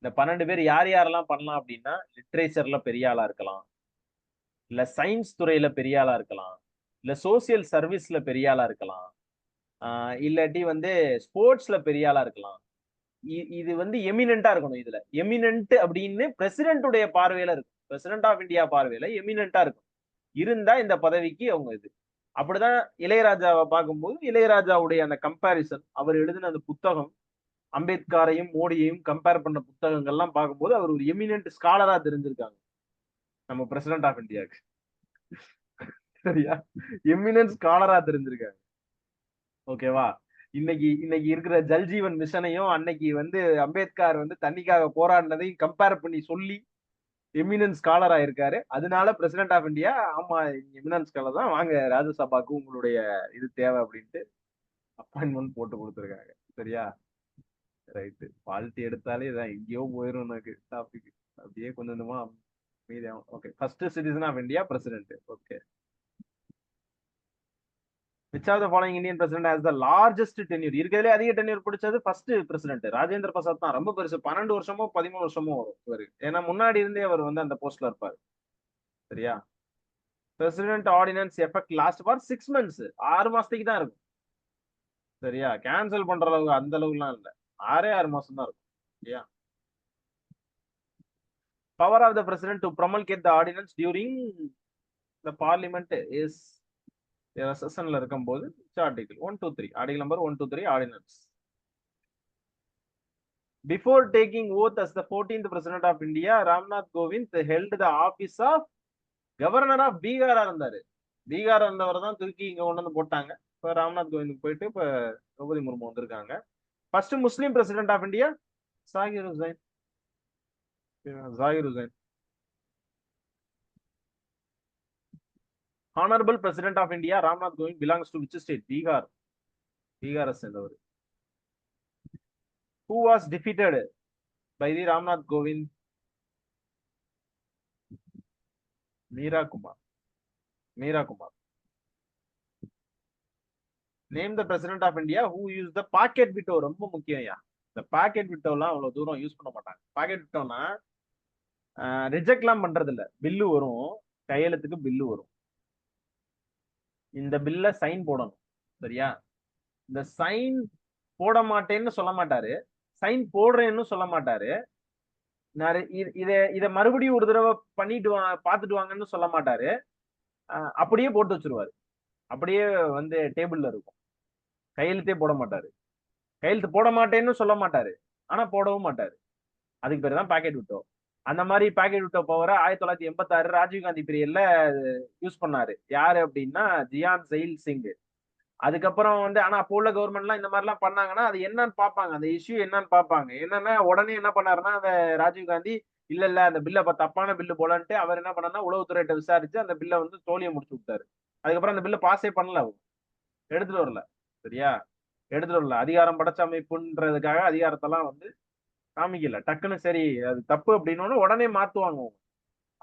இந்த 12 பேர் யார் யாரெல்லாம் பண்ணலாம் அப்படின்னா, லிட்ரேச்சர்ல பெரிய ஆளா இருக்கலாம், இல்ல சயின்ஸ் துறையில பெரிய ஆளா இருக்கலாம், இல்ல சோசியல் சர்வீஸ்ல பெரிய ஆளா இருக்கலாம், இல்லாட்டி வந்து ஸ்போர்ட்ஸ்ல பெரிய ஆளா இருக்கலாம். இது வந்து எமினென்ட்டா இருக்கணும். இதுல எமினென்ட் அப்படின்னு பிரசிடென்ட்டுடைய பார்வையில இருக்கும். பிரசிடென்ட் ஆஃப் இந்தியா பார்வையில எமினென்ட்டா இருக்கும். இருந்தா இந்த பதவிக்கு அவங்க இது. அப்படிதான் இளையராஜாவை பார்க்கும்போது இளையராஜாவுடைய அந்த கம்பாரிசன், அவர் எழுதின அந்த புத்தகம், அம்பேத்கரையும் மோடியையும் கம்பேர் பண்ண புத்தகங்கள்லாம் பார்க்கும்போது அவர் ஒரு எமினென்ட் ஸ்காலரா தெரிஞ்சிருக்காங்க நம்ம பிரசிடென்ட் ஆஃப் இந்தியாவுக்கு. சரியா? எமினன்ட் ஸ்காலரா தெரிஞ்சிருக்காங்க. ஓகேவா? இன்னைக்கு இன்னைக்கு இருக்கிற ஜல்ஜீவன் மிஷனையும் அன்னைக்கு வந்து அம்பேத்கர் வந்து தண்ணிக்காக போராடினதையும் கம்பேர் பண்ணி சொல்லி எமினன்ஸ் ஸ்காலர் ஆயிருக்காரு. அதனால பிரசிடென்ட் ஆஃப் இந்தியா ஆமா எமினன்ஸ் ஸ்காலர் தான், வாங்க ராஜ்யசபாக்கு உங்களுடைய இது தேவை அப்படின்ட்டு அப்பாயின்மெண்ட் போட்டு கொடுத்துருக்காங்க. சரியா? ரைட்டு. பாலிட்டி எடுத்தாலே இதான் எங்கேயோ போயிரும் எனக்கு டாபிக். அப்படியே கொஞ்சம் கொஞ்சமா மீதியாகும். Okay, first citizen of India president. Okay. Which of the following Indian president has the largest tenure? இருக்கிறதுலே அதிக டென்யூர் பிடிச்சது ஃபர்ஸ்ட் பிரசிடென்ட் ராஜேந்திர பிரசாத் தான். ரொம்ப பெருசு, 12 வருஷமோ 13 வருஷமோ வரும் இவரு. ஏன்னா முன்னாடி இருந்தே அவர் வந்து அந்த போஸ்ட்ல இருப்பாரு. சரியா? President ordinance effect last for 6 months, 6 மாசத்துக்கு தான் இருக்கும். சரியா? கேன்சல் பண்ற அளவுக்கு அந்த அளவுக்குலாம் இல்ல, 6 மாசம் தான் இருக்கும். சரியா? Power of the president to promulgate the ordinance during the parliament is செஷன்ல இருக்கும்போது article 1 2 3, article number 1 2 3 ordinance. Before taking oath as the 14th president of India, Ramnath Kovind held the office of governor of Bihar இருந்தாரு. பீகார் இருந்தவர் தான் தூக்கி இங்க கொண்டு வந்து போட்டாங்க. இப்ப ராம்நாத் கோவிந்த் போயிட்டு இப்ப திரௌபதி முர்மு வந்திருக்காங்க. First Muslim president of India Zakir Hussain. Zakir Hussain. Honorable President of India Ramnath Kovind belongs to which state? Bihar. Bihar சேர்ந்தவர். Who was defeated by the Ramnath Kovind? Meera Kumar. Meera Kumar. Name the President of India who used the packet veto. ரொம்ப முக்கியம்யா. இந்த packet விட்டோலாம் அவ்வளவு தூரம் use பண்ண மாட்டாங்க. Packet விட்டோம்னா ரிஜெக்ட்லாம் பண்றது இல்ல, பில்லு வரும், கையெழுத்துக்கு பில்லு வரும். இந்த பில்ல சைன் போடணும். சரியா? இந்த சைன் போட மாட்டேன்னு சொல்ல மாட்டாரு, சைன் போடுறேன்னு சொல்ல மாட்டாரு, இத மறுபடியும் ஒரு தடவை பண்ணிட்டு பாத்துட்டு வாங்கன்னு சொல்ல மாட்டாரு, அப்படியே போட்டு வச்சிருவாரு. அப்படியே வந்து டேபிள்ல இருக்கும், கையெழுத்தே போட மாட்டாரு. கையெழுத்து போட மாட்டேன்னு சொல்ல மாட்டாரு, ஆனா போடவும் மாட்டாரு. அதுக்கு பேரு தான் பாக்கெட் விட்டோ. அந்த மாதிரி பாக்கெட் விட்டோ பவரை 1986 ராஜீவ்காந்தி பீரியட்ல யூஸ் பண்ணாரு. யாரு அப்படின்னா ஜியான் ஜெயில் சிங். அதுக்கப்புறம் வந்து ஆனா அப்போ உள்ள கவர்மெண்ட்லாம் இந்த மாதிரி எல்லாம் பண்ணாங்கன்னா அது என்னன்னு பாப்பாங்க, அந்த இஷ்யூ என்னன்னு பாப்பாங்க. என்னன்னா உடனே என்ன பண்ணாருன்னா அந்த ராஜீவ்காந்தி இல்ல அந்த பில்ல தப்பான பில்லு போலன்ட்டு அவர் என்ன பண்ணாருன்னா உளவுத்துறையிட்ட விசாரிச்சு அந்த பில்ல வந்து தோல்வியை முடிச்சு விட்டாரு. அதுக்கப்புறம் அந்த பில்ல பாஸே பண்ணல, எடுத்துட்டு வரல. சரியா? எடுத்துட்டு வரல. அதிகாரம் படைச்ச அமைப்புன்றதுக்காக அதிகாரத்தெல்லாம் வந்து காமிக்கல. டக்குன்னு சரி அது தப்பு அப்படின்னு உடனே மாத்துவாங்க.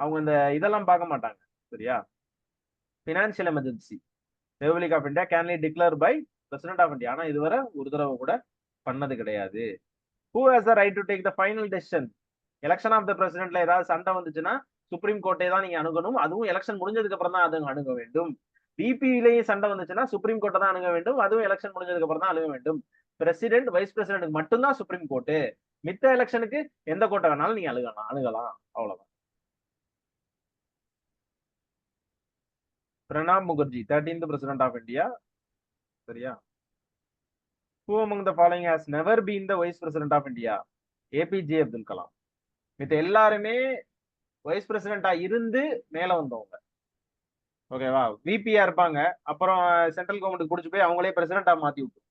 அவங்க இந்த இதெல்லாம் பார்க்க மாட்டாங்க. சரியா? Financial emergency republic of India can only declare by president of India. ஆனா இதுவரை ஒரு தடவை கூட பண்ணது கிடையாது. Who has the right to take the final decision? Election of the பிரசிடென்ட்ல ஏதாவது சண்டை வந்துச்சுன்னா சுப்ரீம் கோர்ட்டை தான் நீங்க அணுகணும். அதுவும் எலெக்ஷன் முடிஞ்சதுக்கு அப்புறம் தான் அது அணுக வேண்டும். பிபியிலேயே சண்டை வந்துச்சுன்னா சுப்ரீம் கோர்ட்டை தான் அணுக வேண்டும். அதுவும் எலெக்ஷன் முடிஞ்சதுக்கு அப்புறம் தான் அணுக வேண்டும். பிரசிடென்ட் வைஸ் பிரசிடென்ட் மட்டும்தான் சுப்ரீம் கோர்ட்டு. மித்த எலெக்ஷனுக்கு எந்த கோர்ட்டை வேணாலும் நீங்க அணுகலாம். அவ்வளவுதான். Pranab Mukherjee 13th president of India. சரியா? Who among the following has never been the vice president of India? APJ Abdul Kalam. மித்த எல்லாருமே வைஸ் பிரசிடென்டா இருந்து மேல வந்தவங்க. ஓகேவா? விபியா இருப்பாங்க, அப்புறம் சென்ட்ரல் கவர்மெண்ட் குடிச்சு போய் அவங்களே பிரசிடென்டா மாத்தி விட்டு.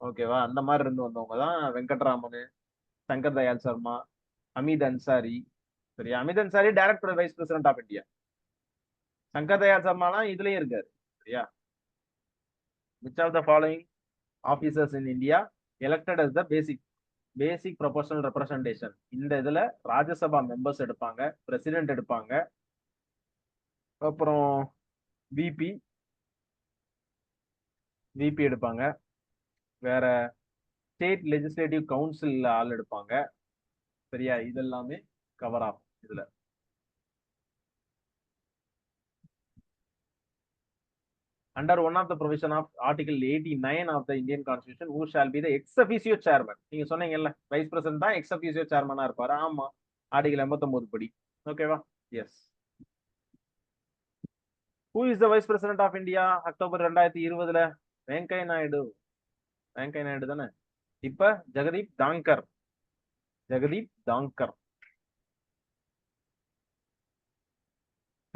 ஓகேவா? அந்த மாதிரி இருந்து வந்தவங்க தான் வெங்கட்ராமன், சங்கர் தயாள் சர்மா, அமித் அன்சாரி. சரியா? Hamid Ansari director vice president of India. Shankar Dayal சர்மாலாம் இதுலயே இருக்காரு. சரியா? Which of the following officers in India elected as the basic proportional representation? இந்த இதுல ராஜ்யசபா மெம்பர்ஸ் எடுப்பாங்க, பிரசிடென்ட் எடுப்பாங்க, அப்புறம் விபி எடுப்பாங்க, வேற ஸ்டேட் லெஜிஸ்லேட்டிவ் கவுன்சில் ஆள் எடுப்பாங்க. சரியா? இதெல்லாமே கவர் ஆகும் இதுல. Under one of the provision of Article 89 of the Indian Constitution, who shall be the ex officio chairman? நீங்க சொன்னீங்கல்ல வைஸ் பிரசிடென்ட் தான் எக்ஸ் officio chairman இருப்பாரு. ஆமா, ஆர்டிகல் 89 படி. ஓகேவா? Yes. Who is the vice president of India October 2020? Venkaiah Naidu. Venkaiah Naidu தானே. இப்ப Jagdeep Dhankhar.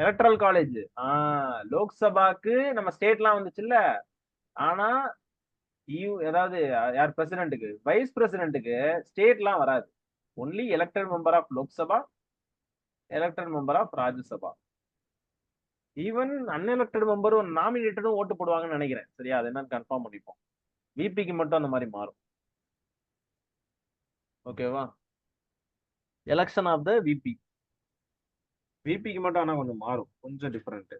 Electoral college லோக்சபாக்கு நம்ம ஸ்டேட்லாம் வந்துச்சுல்ல, ஆனா ஏதாவது யார் பிரசிடென்ட்டுக்கு, வைஸ் பிரசிடென்ட்டுக்கு ஸ்டேட்லாம் வராது. Only elected member of Lok Sabha elected member of Rajya Sabha. Even unelected மெம்பரும் நாமினேட்டடும் ஓட்டு போடுவாங்கன்னு நினைக்கிறேன். சரியா, அது என்னன்னு கன்ஃபார்ம் பண்ணிப்போம். விபிக்கு மட்டும் அந்த மாதிரி மாறும். ஓகேவா? Election of the VP. விபிக்கு மட்டும் ஆனா கொஞ்சம் மாறும், கொஞ்சம் டிஃபரெண்ட்.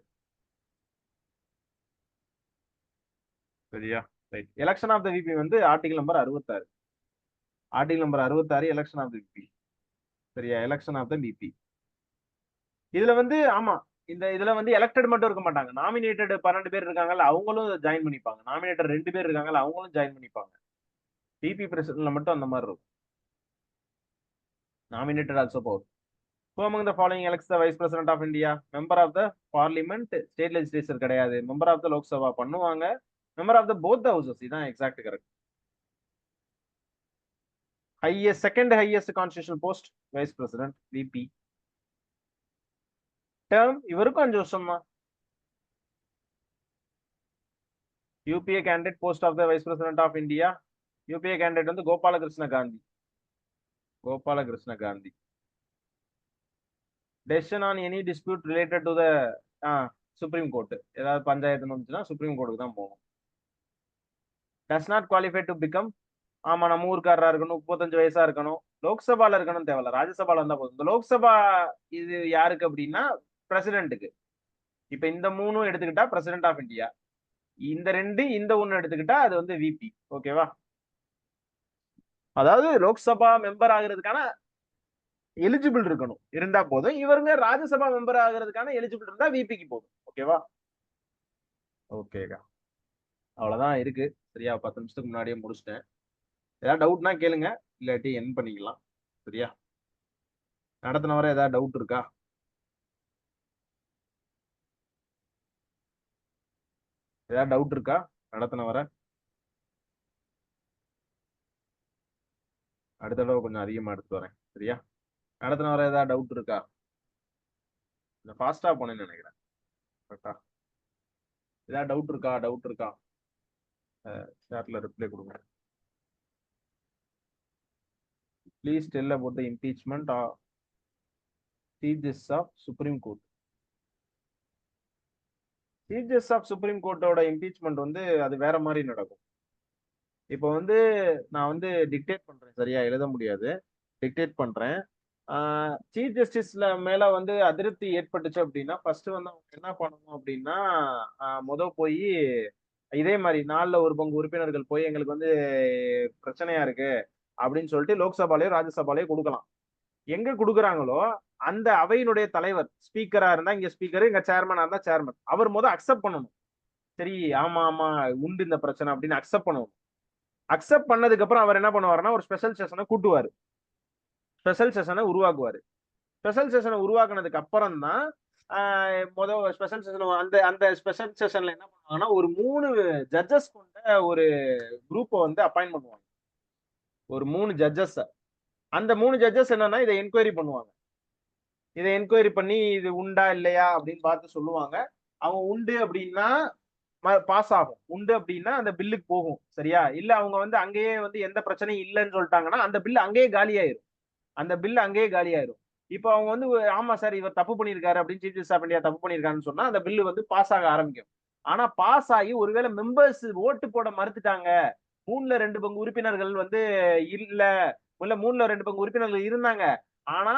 சரியா, right. Election of the VP வந்து article number 66. Article number 66 election of the VP. சரியா, எலெக்ஷன் ஆஃப் த விபி. இதுல வந்து ஆமா, இதுல வந்து எலெக்டட் மட்டும் இருக்க மாட்டாங்க. நாமினேட்டட் 12 பேர் இருக்காங்கல்ல, அவங்களும் ஜாயின் பண்ணிப்பாங்க. நாமினேட்டட் 2 பேர் இருக்காங்கல்ல, அவங்களும் ஜாயின் பண்ணிப்பாங்க. விபி பிரசிடென்ட்ல மட்டும் அந்த மாதிரி இருக்கும். Nominated also both. Who among the following elects the Vice President of India? Member of the Parliament, State Legislature கிடையாது. Member of the Lok Sabha பண்ணுவாங்க. Member of the both the houses. இதான் exact correct. Second highest constitutional post, Vice President, VP. Term இவருக்கும் 5 வருஷம் தான். UPA candidate post of the Vice President of India. UPA candidate வந்து Gopalakrishna Gandhi. Gopalakrishna Gandhi. Decision on any dispute related to the supreme court. ஏதாவது பஞ்சாயத்து வந்துச்சுன்னா supreme கோர்ட்டுக்கு தான் போகும். Does not qualify to become. ஆமா, நம்ம ஊருக்காரரா இருக்கணும், 35 வயசா இருக்கணும், லோக்சபால இருக்கணும் தேவையில்ல, ராஜ்யசபால இருந்தா போதும். இந்த லோக்சபா இது யாருக்கு அப்படின்னா பிரசிடென்ட்டுக்கு. இப்ப இந்த 3 எடுத்துக்கிட்டா பிரசிடென்ட் ஆஃப் இந்தியா, இந்த 2 இந்த 1 எடுத்துக்கிட்டா அது வந்து விபி. ஓகேவா? அதாவது லோக்சபா மெம்பர் ஆகிறதுக்கான எலிஜிபிள் இருக்கணும், இருந்தா போதும். இவருங்க ராஜ்யசபா மெம்பர் ஆகிறதுக்கான எலிஜிபிள் இருந்தா விபிக்கு போதும். ஓகேவா? ஓகேக்கா, அவ்வளவுதான் இருக்கு. சரியா, 10 நிமிஷத்துக்கு முன்னாடியே முடிச்சிட்டேன். ஏதாவது டவுட்னா கேளுங்க, இல்லாட்டி என் பண்ணிக்கலாம். சரியா, நடத்தின வர ஏதாவது டவுட் இருக்கா? ஏதாவது டவுட் இருக்கா நடத்தின வர? அடுத்த தடவை கொஞ்சம் அதிகமா எடுத்து வரேன். சரியா, நடத்தின வர ஏதாவது டவுட் இருக்கா? கொஞ்சம் ஃபாஸ்டா போனேன்னு நினைக்கிறேன். கரெக்டா? ஏதாவது டவுட் இருக்கா? டவுட் இருக்கா? சாட்ல ரிப்ளை கொடுங்க. Please tell about the impeachment of chief justice of supreme court. Chief justice of supreme கோர்ட்டோட இம்பீச்மெண்ட் வந்து அது வேற மாதிரி நடக்கும். இப்போ வந்து நான் வந்து டிக்டேட் பண்றேன். சரியா, எழுத முடியாது, டிக்டேட் பண்றேன். சீஃப் ஜஸ்டிஸ்ல மேல வந்து அதிருப்தி ஏற்பட்டுச்சு அப்படின்னா ஃபர்ஸ்ட் வந்து அவங்க என்ன பண்ணணும் அப்படின்னா, போய் இதே மாதிரி 4/1 உறுப்பினர்கள் போய் எங்களுக்கு வந்து பிரச்சனையா இருக்கு அப்படின்னு சொல்லிட்டு லோக்சபாலையோ ராஜ்யசபாலையோ கொடுக்கலாம். எங்க கொடுக்குறாங்களோ அந்த அவையினுடைய தலைவர், ஸ்பீக்கரா இருந்தா இங்க ஸ்பீக்கர், இங்க சேர்மனா இருந்தா சேர்மன், அவர் அக்செப்ட் பண்ணணும். சரி, ஆமா ஆமா உண்டு இந்த பிரச்சனை அப்படின்னு அக்செப்ட் பண்ணணும். அக்செப்ட் பண்ணதுக்கு அப்புறம் அவர் என்ன பண்ணுவாருன்னா ஒரு ஸ்பெஷல் செஷனை கூட்டுவாரு, ஸ்பெஷல் செஷனை உருவாக்குவாரு. ஸ்பெஷல் செஷனை உருவாக்குனதுக்கு அப்புறம் தான் ஸ்பெஷல் செஷன் அந்த அந்த ஸ்பெஷல் செஷன்ல என்ன பண்ணுவாங்கன்னா ஒரு 3 ஜட்ஜஸ் கொண்ட ஒரு குரூப்பை வந்து அப்பாயிண்ட் பண்ணுவாங்க. ஒரு 3 ஜட்ஜஸ். அந்த 3 ஜட்ஜஸ் என்னன்னா இதை என்கொயரி பண்ணுவாங்க. இதை என்கொயரி பண்ணி இது உண்டா இல்லையா அப்படின்னு பார்த்து சொல்லுவாங்க. அவங்க உண்டு அப்படின்னா பாஸ் ஆகும், உண்டு அப்படின்னா அந்த பில்லுக்கு போகும். சரியா, இல்ல அவங்க வந்து அங்கேயே வந்து எந்த பிரச்சனையும் இல்லைன்னு சொல்லிட்டாங்கன்னா அந்த பில் அங்கேயே காலியாயிரும். அந்த பில் அங்கேயே காலியாயிரும். இப்போ அவங்க வந்து ஆமா சார் இவர் தப்பு பண்ணியிருக்காரு அப்படின்னு சீஃப் ஜஸ்டிஸ் ஆஃப் இந்தியா தப்பு பண்ணியிருக்காருன்னு சொன்னா அந்த பில்லு வந்து பாஸ் ஆக ஆரம்பிக்கும். ஆனா பாஸ் ஆகி ஒருவேளை மெம்பர்ஸ் ஓட்டு போட மறுத்துட்டாங்க, 3/2 உறுப்பினர்கள் வந்து இல்ல, இல்ல 3/2 உறுப்பினர்கள் இருந்தாங்க, ஆனா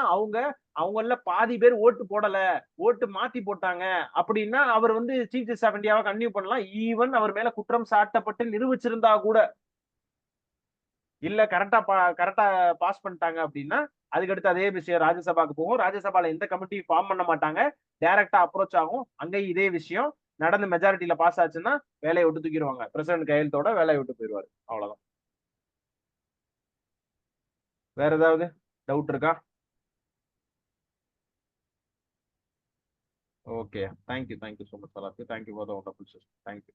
அவங்கள பாதி பேர் ஓட்டு போடல, ஓட்டு மாத்தி போட்டாங்க அப்படின்னா அவர் வந்து சீஃப் ஜஸ்டிஸ் ஆஃப் இந்தியாவை கன்டினியூ பண்ணலாம். ஈவன் அவர் மேல குற்றம் சாட்டப்பட்டு நிரூபிச்சிருந்தா கூட. இல்ல கரெக்டா பாஸ் பண்ணிட்டாங்க அப்படின்னா அதுக்கடுத்து அதே விஷயம் ராஜ்யசபாக்கு போகும். ராஜ்யசபால எந்த கமிட்டி ஃபார்ம் பண்ண மாட்டாங்க, டைரக்டா அப்ரோச் ஆகும். அங்க இதே விஷயம் நடந்து மெஜாரிட்டியில பாஸ் ஆச்சுன்னா வேலையை விட்டு தூக்கிடுவாங்க, பிரசிடென்ட் கையெழுத்தோட வேலையை விட்டு போயிடுவாரு. அவ்வளவுதான். வேற ஏதாவது டவுட் இருக்கா? Okay, thank you so much. Thank you for the wonderful session. Thank you.